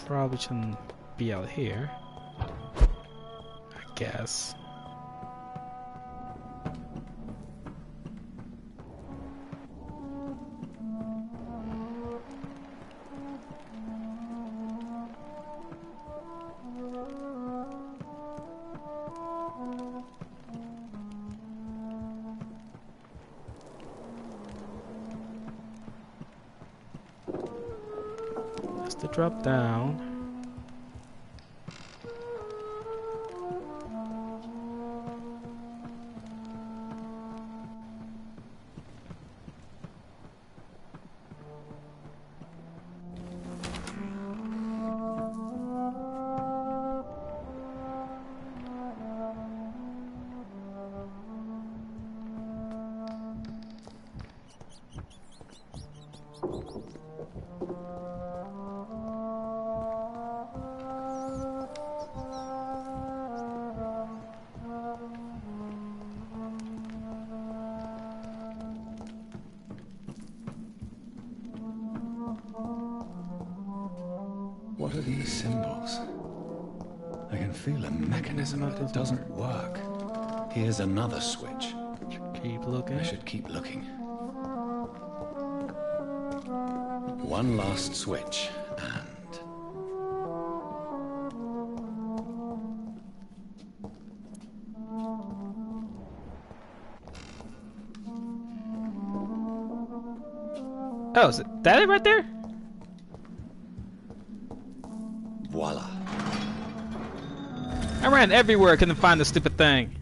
Probably shouldn't be out here, I guess. To drop down. What are these symbols? I can feel a mechanism, but it doesn't work. Here's another switch. Keep looking. I should keep looking. One last switch, and... Oh, is that it right there? Voila. I ran everywhere, couldn't find the stupid thing.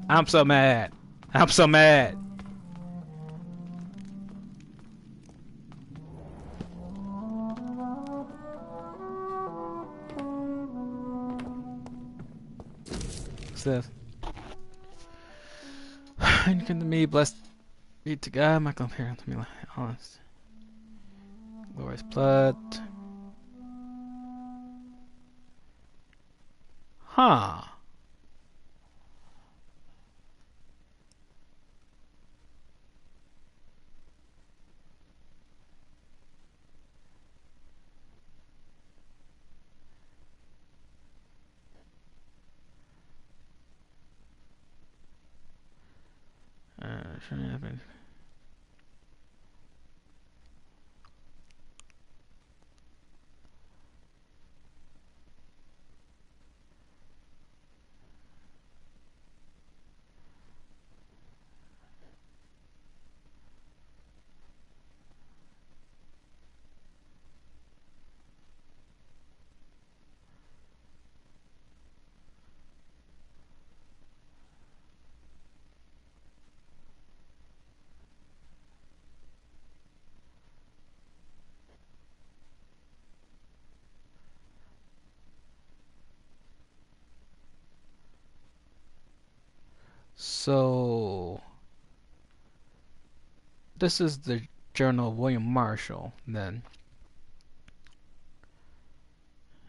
I'm so mad. I'm so mad. What's this? And you come to me, blessed be to God, my compare to me honest. Glorious blood. Huh. Shouldn't happen. So this is the journal of William Marshall then.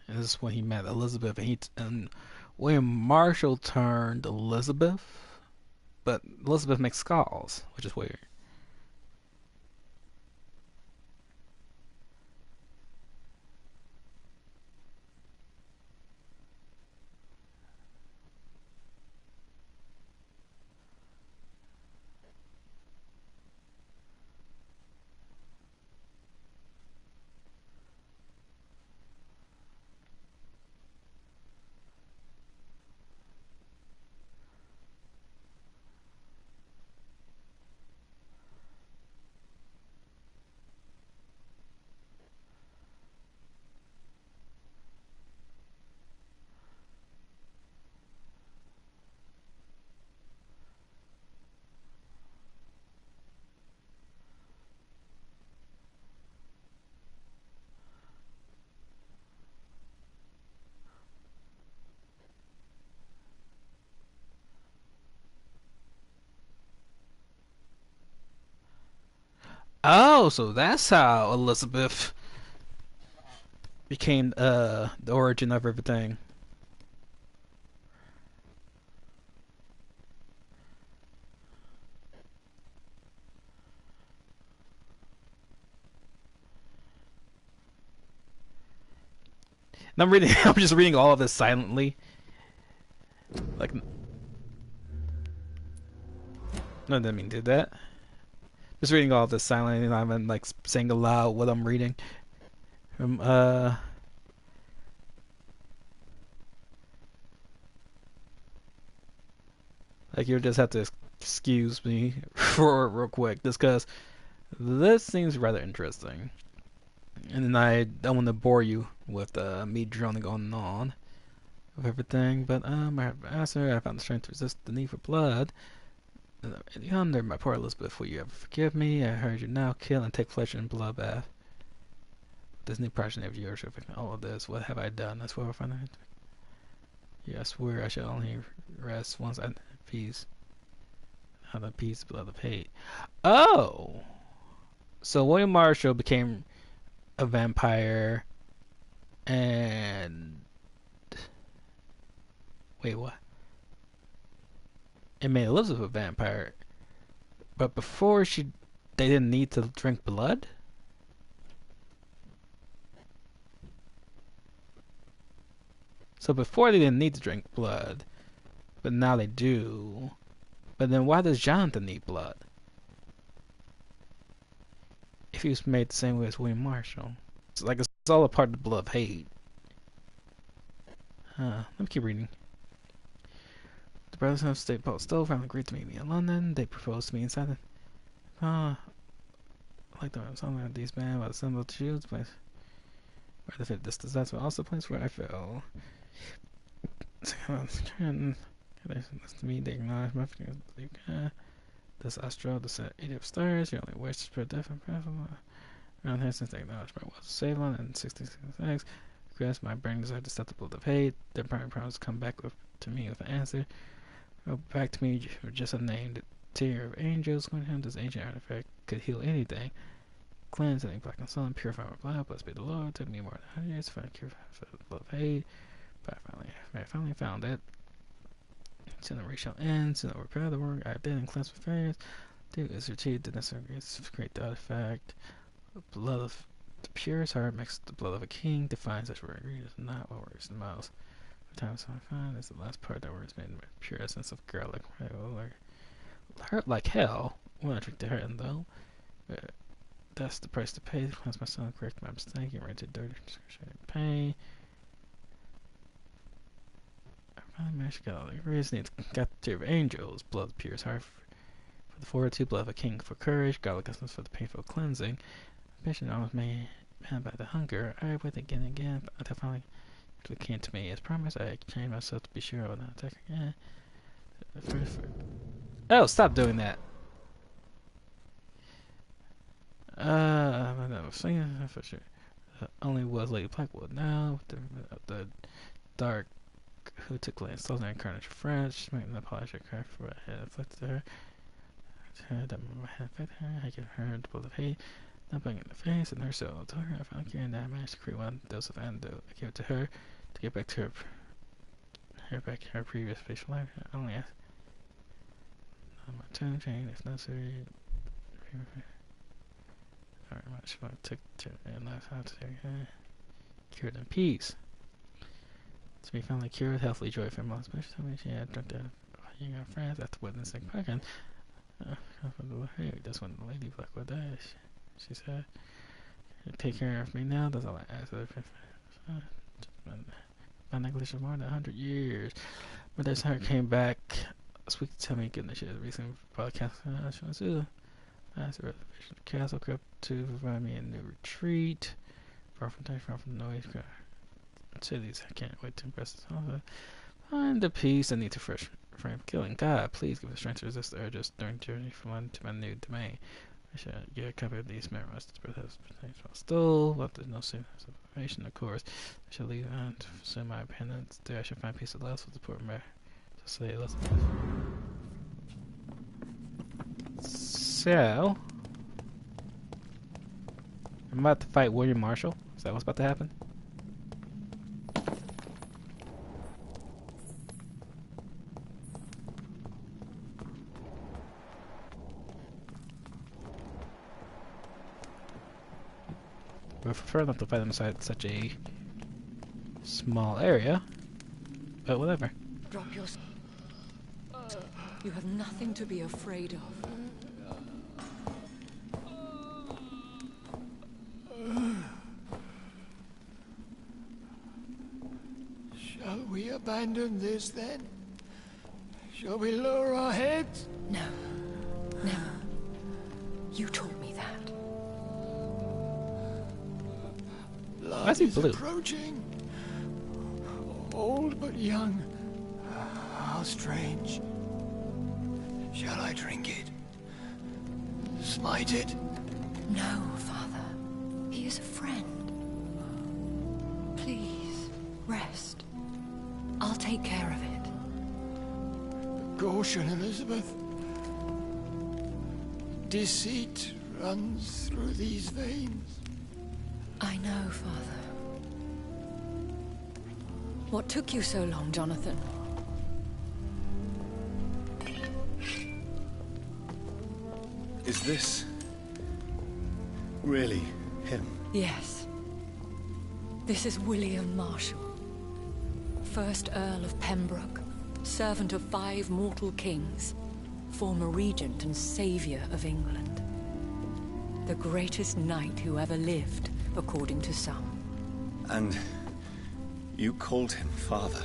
And this is when he met Elizabeth, and William Marshall turned Elizabeth, but Elizabeth makes skulls, which is weird. Oh, so that's how Elizabeth became the origin of everything. And I'm reading. I'm just reading all of this silently. Like, no, I didn't mean to do that. Just reading all of this silently, and I'm like saying aloud what I'm reading. Like, you'll just have to excuse me for real quick, just because this seems rather interesting. And then I don't want to bore you with me droning on and on of everything, but I found the strength to resist the need for blood. Yonder, my poor Elizabeth, will you ever forgive me? I heard you now kill and take flesh and blood bath. This new progeny of yours, all of this, what have I done? I swear I'll find it. Yeah, I swear I shall only rest once I peace. How the peace, blood of hate. Oh! So William Marshall became a vampire, and wait, what? It made Elizabeth a vampire, but before they didn't need to drink blood. So before they didn't need to drink blood, but now they do. But then why does Jonathan need blood? if he was made the same way as William Marshall. It's like it's all a part of the blood of hate. Let me keep reading. The brothers of State Paul Stowe finally agreed to meet me in London. They proposed to me inside the... I like the something of these men about the symbol to choose the place where they fit this disaster, also the place where I fell. That's to me, they acknowledge my feelings. This astral, the set 80 stars, you only wish to spread death and passion. Around here, since they acknowledge my will to save on in 1666, request my brain desire to stop the blood of hate. Their primary promise to come back to me with an answer. Go back to me for just a name. The tier of angels, going down this ancient artifact could heal anything. Cleanse any black and sun, purify my blood, blessed be the Lord. Took me more than 100 years to find a cure for the blood of hate. But I finally found it. Soon the race shall end, soon I will repair the work I did and cleanse my failures. Do is achieved the necessary great artifact. The blood of the purest heart makes the blood of a king, defines such word agreed is not what works the most. For times I find is the last part that works made in the pure essence of garlic. Hurt like hell. When I drink the hurt though. That's the price to pay to cleanse my son, correct my mistake, get rid of dirty pain. I managed to get all the reason it's got the tier of angels, blood of purest heart for the fortitude, blood of a king for courage, godliness for the painful cleansing. Ambition almost made man by the hunger. I went again and again, but until finally it came to me. As promised, I chained myself to be sure I would not attack again. Oh, stop doing that! I was singing for sure. Only was Lady Blackwood now. The dark who took Lance Sultan and Carnage French, making the apology cry for what I had inflicted her. That my hand affected her, I give her the bullet of hate, not banging in the face, and her soul to her. I found curing that I managed to create one dose of antidote. I gave it to her to get back to her previous facial life. I only asked on my tone chain if necessary. Very much what I took to and left how to cured in peace. To be finally cured, healthily joy from most special told me she had drunk the young friends after witnessing Kraken. That's when the Lady Blackwood died. She said, take care of me now, that's all I asked her. My negligence for more than 100 years. But that's how it came back. Speak to tell me goodness she had recently podcast. I asked the reservation of the castle crypt to provide me a new retreat. Far from touch, far from the noise. Cities, I can't wait to impress this officer. Find the peace I need to frame killing. God, please give us strength to resist the urges during journey from one to my new domain. I should get a copy of these memoirs to birth has been stole, but there's no information, of course. I shall leave on to pursue my penance. There I shall find peace at last with the poor mayor. To say less. So I'm about to fight William Marshall. Is that what's about to happen? I would prefer not to fight them inside such a small area, but whatever. Drop your... You have nothing to be afraid of. Shall we abandon this then? Shall we lower our heads? No. Never. You taught me that. Why is he blue? Approaching. Old but young. How strange. Shall I drink it? Smite it? No, Father. He is a friend. Please, rest. I'll take care of it. Caution, Elizabeth. Deceit runs through these veins. I know, Father. What took you so long, Jonathan? Is this really him? Yes. This is William Marshall, 1st Earl of Pembroke, servant of 5 mortal kings, former regent and saviour of England. The greatest knight who ever lived, according to some. And you called him father?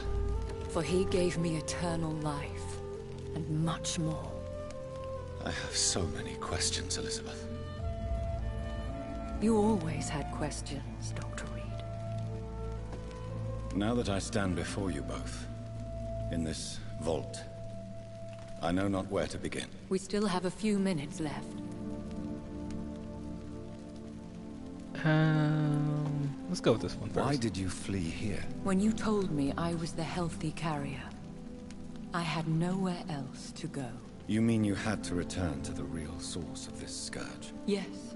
For he gave me eternal life, and much more. I have so many questions, Elizabeth. You always had questions, Dr. Reed. Now that I stand before you both, in this vault, I know not where to begin. We still have a few minutes left. Let's go with this one first. Why did you flee here? When you told me I was the healthy carrier, I had nowhere else to go. You mean you had to return to the real source of this scourge? Yes,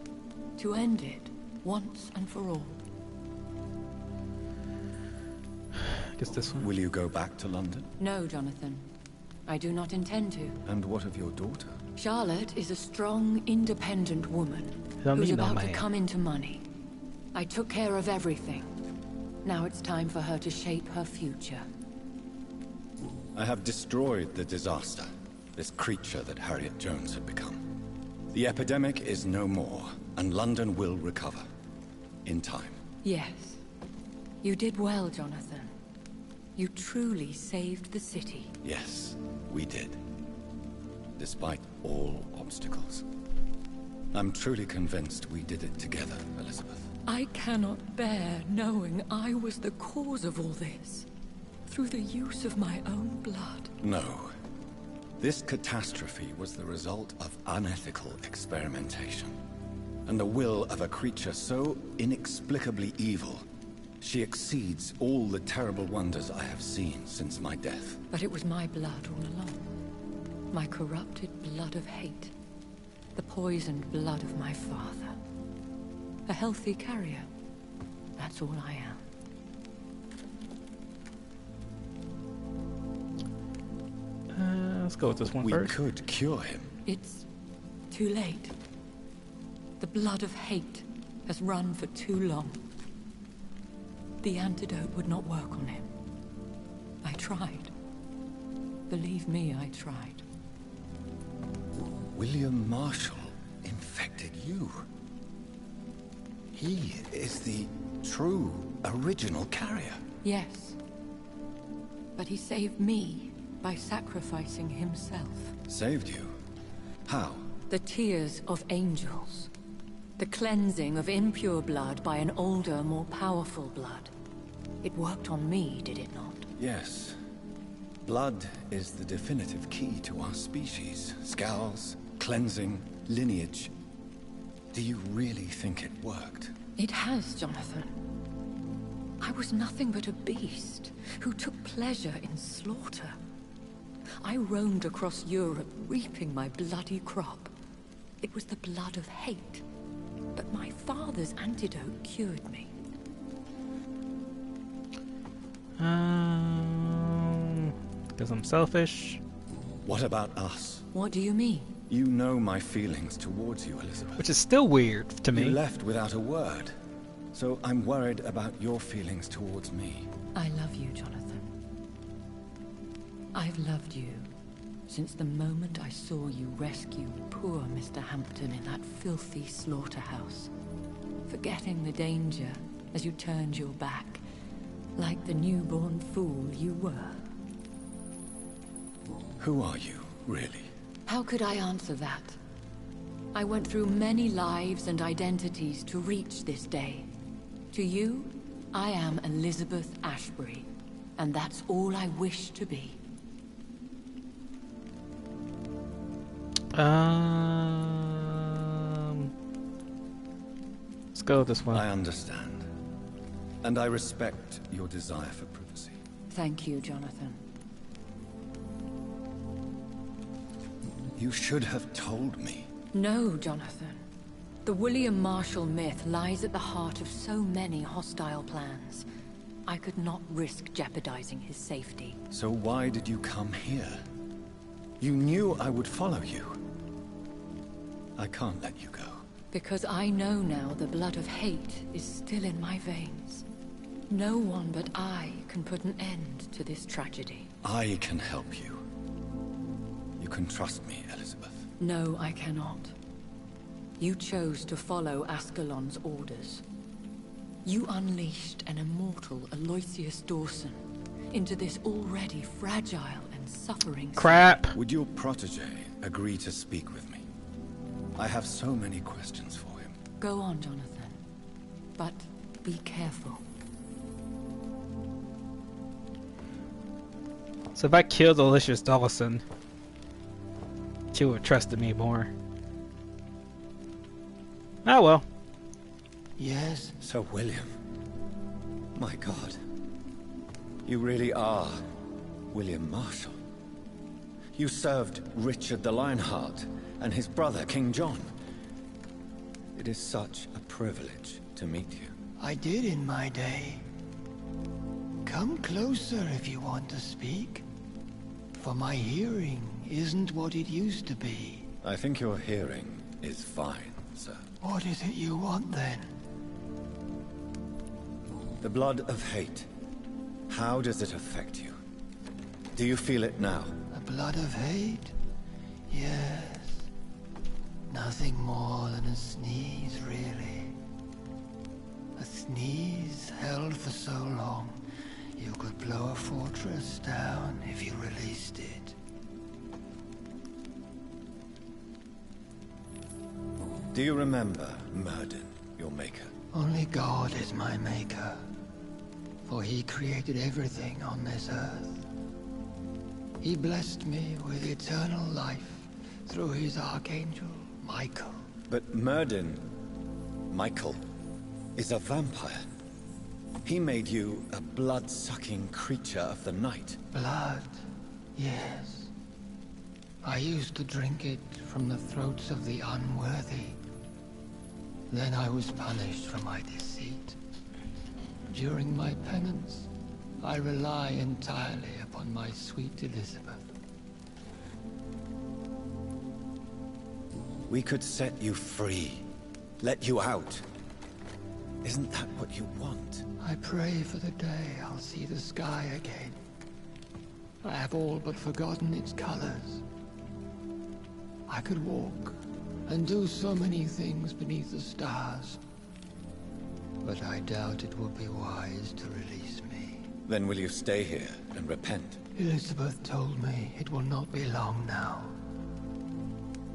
to end it, once and for all. I guess this one. Will you go back to London? No, Jonathan. I do not intend to. And what of your daughter? Charlotte is a strong, independent woman Don't who's need no about to man. come into money. I took care of everything. Now it's time for her to shape her future. I have destroyed the disaster, this creature that Harriet Jones had become. The epidemic is no more, and London will recover. In time. Yes. You did well, Jonathan. You truly saved the city. Yes, we did. Despite all obstacles. I'm truly convinced we did it together, Elizabeth. I cannot bear knowing I was the cause of all this. Through the use of my own blood. No. This catastrophe was the result of unethical experimentation. And the will of a creature so inexplicably evil, she exceeds all the terrible wonders I have seen since my death. But it was my blood all along. My corrupted blood of hate. The poisoned blood of my father. A healthy carrier. That's all I am. Let's go with this one we first. could cure him. It's too late. The blood of hate has run for too long. The antidote would not work on him. I tried. Believe me, I tried. William Marshall infected you. He is the true, original carrier. Yes. But he saved me by sacrificing himself. Saved you? How? The tears of angels. The cleansing of impure blood by an older, more powerful blood. It worked on me, did it not? Yes. Blood is the definitive key to our species. Scowls, cleansing, lineage. Do you really think it worked? It has, Jonathan. I was nothing but a beast who took pleasure in slaughter. I roamed across Europe, reaping my bloody crop. It was the blood of hate. But my father's antidote cured me. Because I'm selfish. What about us? What do you mean? You know my feelings towards you, Elizabeth. Which is still weird to me. You left without a word. So I'm worried about your feelings towards me. I love you, Jonathan. I've loved you since the moment I saw you rescue poor Mr. Hampton in that filthy slaughterhouse. Forgetting the danger as you turned your back, like the newborn fool you were. Who are you, really? How could I answer that? I went through many lives and identities to reach this day. To you, I am Elizabeth Ashbury, and that's all I wish to be. Let's go with this one. I understand. And I respect your desire for privacy. Thank you, Jonathan. You should have told me. No, Jonathan. The William Marshall myth lies at the heart of so many hostile plans. I could not risk jeopardizing his safety. So why did you come here? You knew I would follow you. I can't let you go. Because I know now the blood of hate is still in my veins. No one but I can put an end to this tragedy. I can help you. You can trust me, Elizabeth. No, I cannot. You chose to follow Ascalon's orders. You unleashed an immortal Aloysius Dawson into this already fragile and suffering... Crap! Would your protege agree to speak with me? I have so many questions for him. Go on, Jonathan. But be careful. So if I killed Aloysius Dawson, she would have trusted me more. Oh well. Yes? Sir William. My God. You really are William Marshall. You served Richard the Lionheart and his brother, King John. It is such a privilege to meet you. I did in my day. Come closer if you want to speak. For my hearing isn't what it used to be. I think your hearing is fine, sir. What is it you want then? The blood of hate. How does it affect you? Do you feel it now? The blood of hate? Yes. Nothing more than a sneeze, really. A sneeze held for so long, you could blow a fortress down if you released it. Do you remember Myrddin, your maker? Only God is my maker, for he created everything on this earth. He blessed me with eternal life through his archangel, Michael. But Myrddin, Michael, is a vampire. He made you a blood-sucking creature of the night. Blood, yes. I used to drink it from the throats of the unworthy. Then I was punished for my deceit. During my penance, I rely entirely upon my sweet Elizabeth. We could set you free. Let you out. Isn't that what you want? I pray for the day I'll see the sky again. I have all but forgotten its colors. I could walk and do so many things beneath the stars. But I doubt it will be wise to release me. Then will you stay here and repent? Elizabeth told me it will not be long now.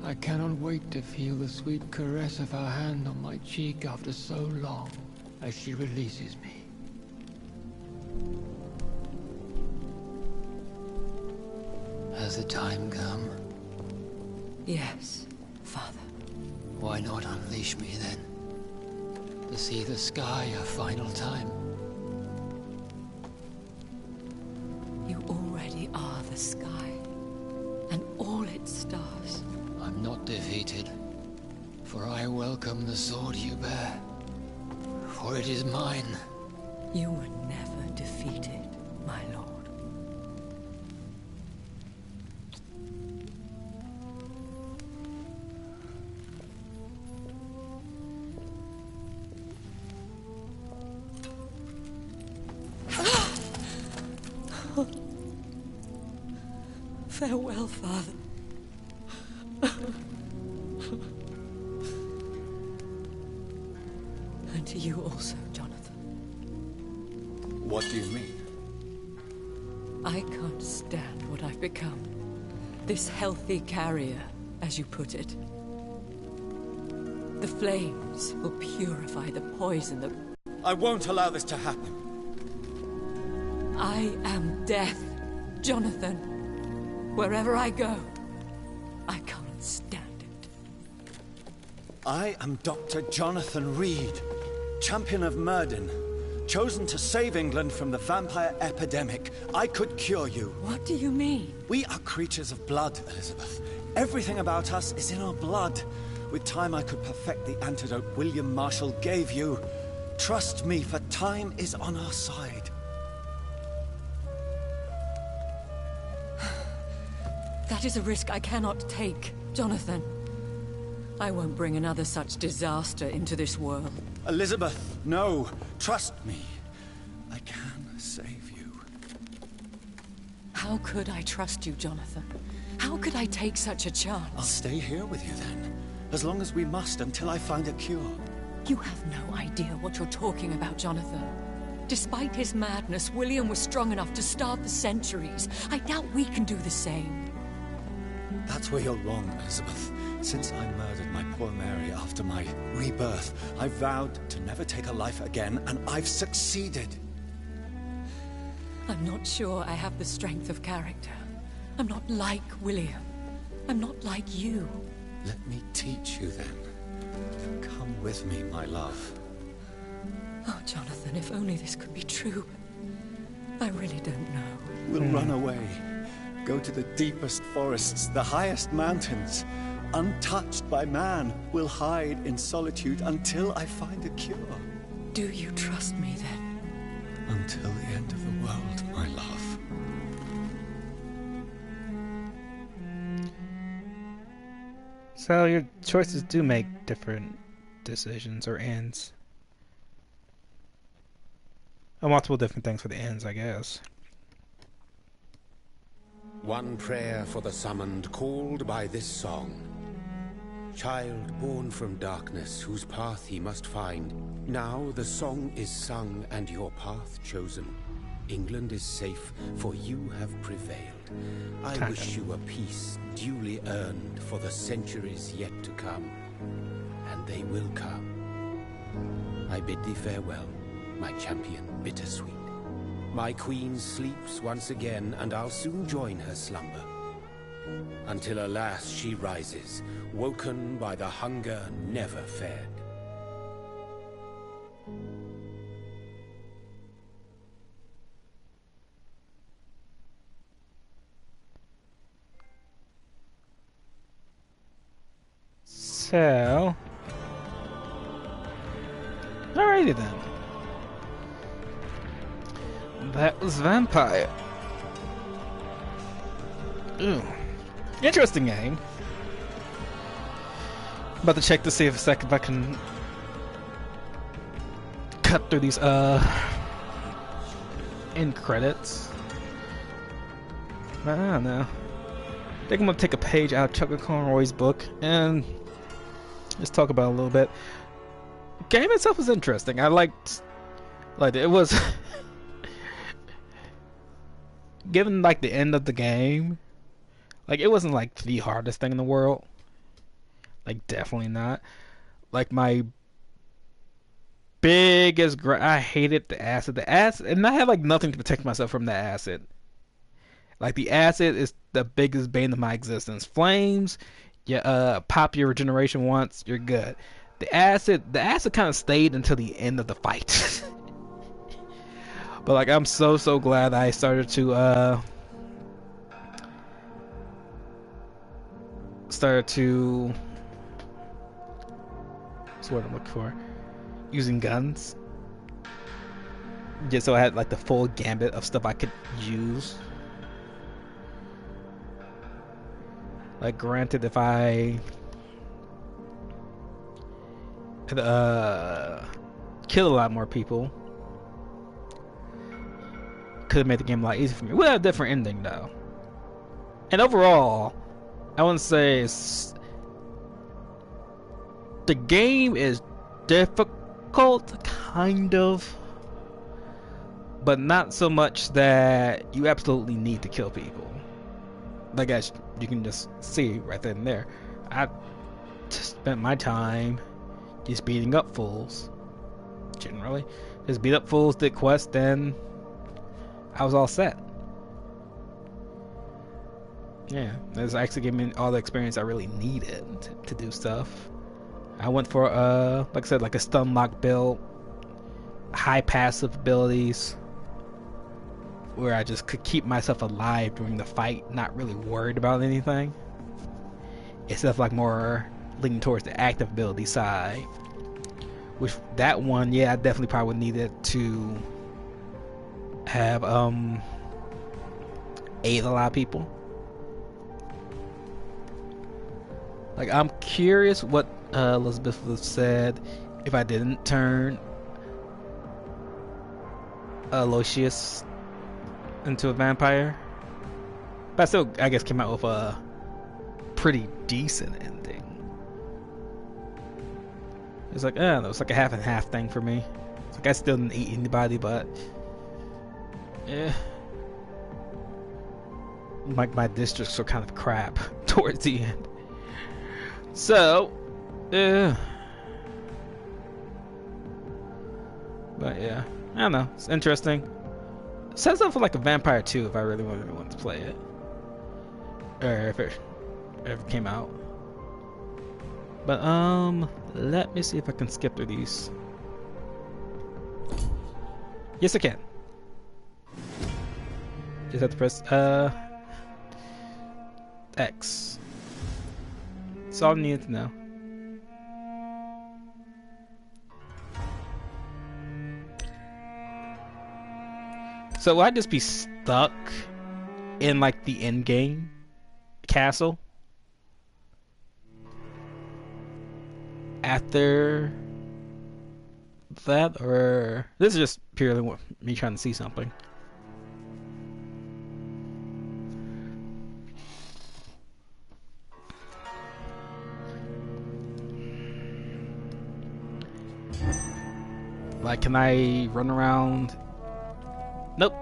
I cannot wait to feel the sweet caress of her hand on my cheek after so long, as she releases me. Has the time come? Yes, Father. Why not unleash me then? To see the sky a final time. You already are the sky, and all its stars. I'm not defeated, for I welcome the sword you bear, for it is mine. You were never defeated, my lord. Farewell, Father. And to you also, Jonathan. What do you mean? I can't stand what I've become. This healthy carrier, as you put it. The flames will purify the poison that... I won't allow this to happen. I am death, Jonathan. Wherever I go, I can't stand it. I am Dr. Jonathan Reed, champion of Myrddin, chosen to save England from the vampire epidemic. I could cure you. What do you mean? We are creatures of blood, Elizabeth. Everything about us is in our blood. With time, I could perfect the antidote William Marshall gave you. Trust me, for time is on our side. That is a risk I cannot take, Jonathan. I won't bring another such disaster into this world. Elizabeth, no. Trust me. I can save you. How could I trust you, Jonathan? How could I take such a chance? I'll stay here with you then. as long as we must until I find a cure. You have no idea what you're talking about, Jonathan. Despite his madness, William was strong enough to start the centuries. I doubt we can do the same. That's where you're wrong, Elizabeth. Since I murdered my poor Mary after my rebirth, I vowed to never take a life again, and I've succeeded. I'm not sure I have the strength of character. I'm not like William. I'm not like you. Let me teach you then. Come with me, my love. Oh, Jonathan, if only this could be true. I really don't know. We'll run away. Go to the deepest forests, the highest mountains. Untouched by man, we'll hide in solitude until I find a cure. Do you trust me then? Until the end of the world, my love. So your choices do make different decisions or ends. Multiple different things for the ends, I guess. One prayer for the summoned called by this song. Child born from darkness, whose path he must find. Now the song is sung and your path chosen. England is safe, for you have prevailed. I wish you a peace duly earned for the centuries yet to come. And they will come. I bid thee farewell, my champion bittersweet. My queen sleeps once again, and I'll soon join her slumber. Until alas she rises, woken by the hunger never fed. So, alrighty then. That was Vampyr. Ooh. Interesting game. About to check to see if I can cut through these end credits. I don't know. I think I'm gonna take a page out of Chuck Conroy's book and just talk about it a little bit. The game itself was interesting. I liked it was given like the end of the game, like it wasn't like the hardest thing in the world. Like definitely not. Like my biggest I hated the acid. The acid, and I had like nothing to protect myself from the acid. Like the acid is the biggest bane of my existence. Flames, pop your regeneration once, you're good. The acid kind of stayed until the end of the fight. But like I'm so glad I started to what's what I'm looking for? Using guns. Just so I had like the full gambit of stuff I could use. Like granted, if I could kill a lot more people, could have made the game a lot easier for me. We'll have a different ending though. And overall, I wouldn't say the game is difficult, kind of, but not so much that you absolutely need to kill people. Like as you can just see right then and there, I just spent my time just beating up fools. Generally, just beat up fools, did quests, then I was all set. Yeah, this actually gave me all the experience I really needed to do stuff. I went for like I said, like a stun lock build, high passive abilities, where I just could keep myself alive during the fight, not really worried about anything. It's stuff like more leaning towards the active ability side. Which that one, yeah, I definitely probably needed to have aid a lot of people. Like I'm curious what Elizabeth would have said if I didn't turn Aloysius into a vampire. But I still, I guess, came out with a pretty decent ending. It's like, it's like a half and half thing for me. It's like I still didn't eat anybody, but yeah, my districts are kind of crap towards the end. So, yeah. But yeah, I don't know. It's interesting. It sets up for like a Vampyr 2 if I really wanted to play it, or if it ever came out. But let me see if I can skip through these. Yes, I can. Just have to press X. That's all I need to know. So will I just be stuck in like the end game castle after that, or this is just purely me trying to see something? Like, can I run around? Nope.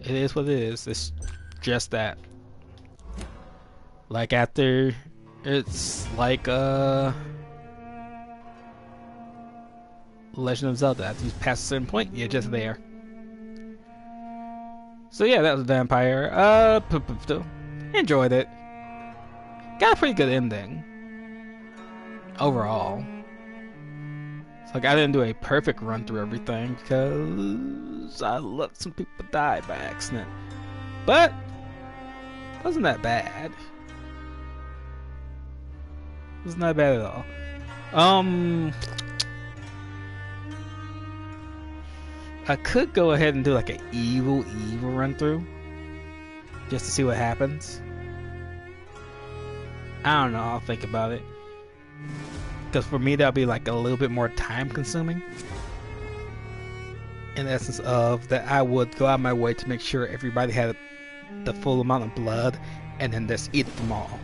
It is what it is. It's just that. Like after, it's like Legend of Zelda. After you pass a certain point, you're just there. So yeah, that was Vampyr. Enjoyed it. Got a pretty good ending overall. It's like I didn't do a perfect run through everything because I let some people die by accident, but it wasn't that bad. It was not bad at all. I could go ahead and do like an evil run through just to see what happens. I don't know, I'll think about it. Because for me, that'll be like a little bit more time consuming. In the essence of that, I would go out of my way to make sure everybody had the full amount of blood and then just eat them all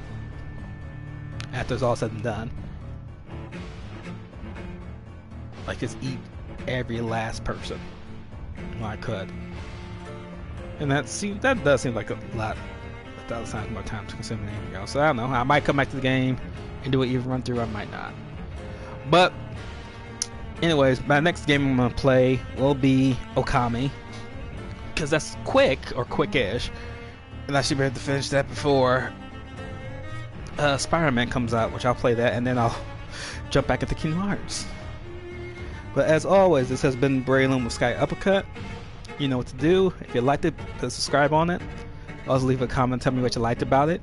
after it's all said and done. Like, just eat every last person when I could. And that does seem like a lot. 1,000 times more time consuming than anything else. So I don't know. I might come back to the game and do an even run through. I might not. But anyways, my next game I'm gonna play will be Okami, because that's quick or quick-ish, and I should be able to finish that before Spider-Man comes out, which I'll play that, and then I'll jump back into Kingdom Hearts. But as always, this has been Braylon with Sky Uppercut. You know what to do. If you liked it, put subscribe on it. Also leave a comment, tell me what you liked about it.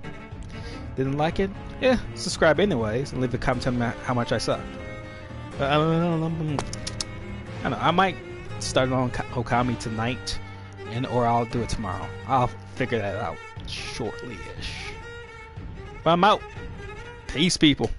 Didn't like it? Yeah, subscribe anyways, and leave a comment, tell me how much I suck. But I don't know. I might start on Okami tonight, or I'll do it tomorrow. I'll figure that out shortly-ish. But I'm out. Peace, people.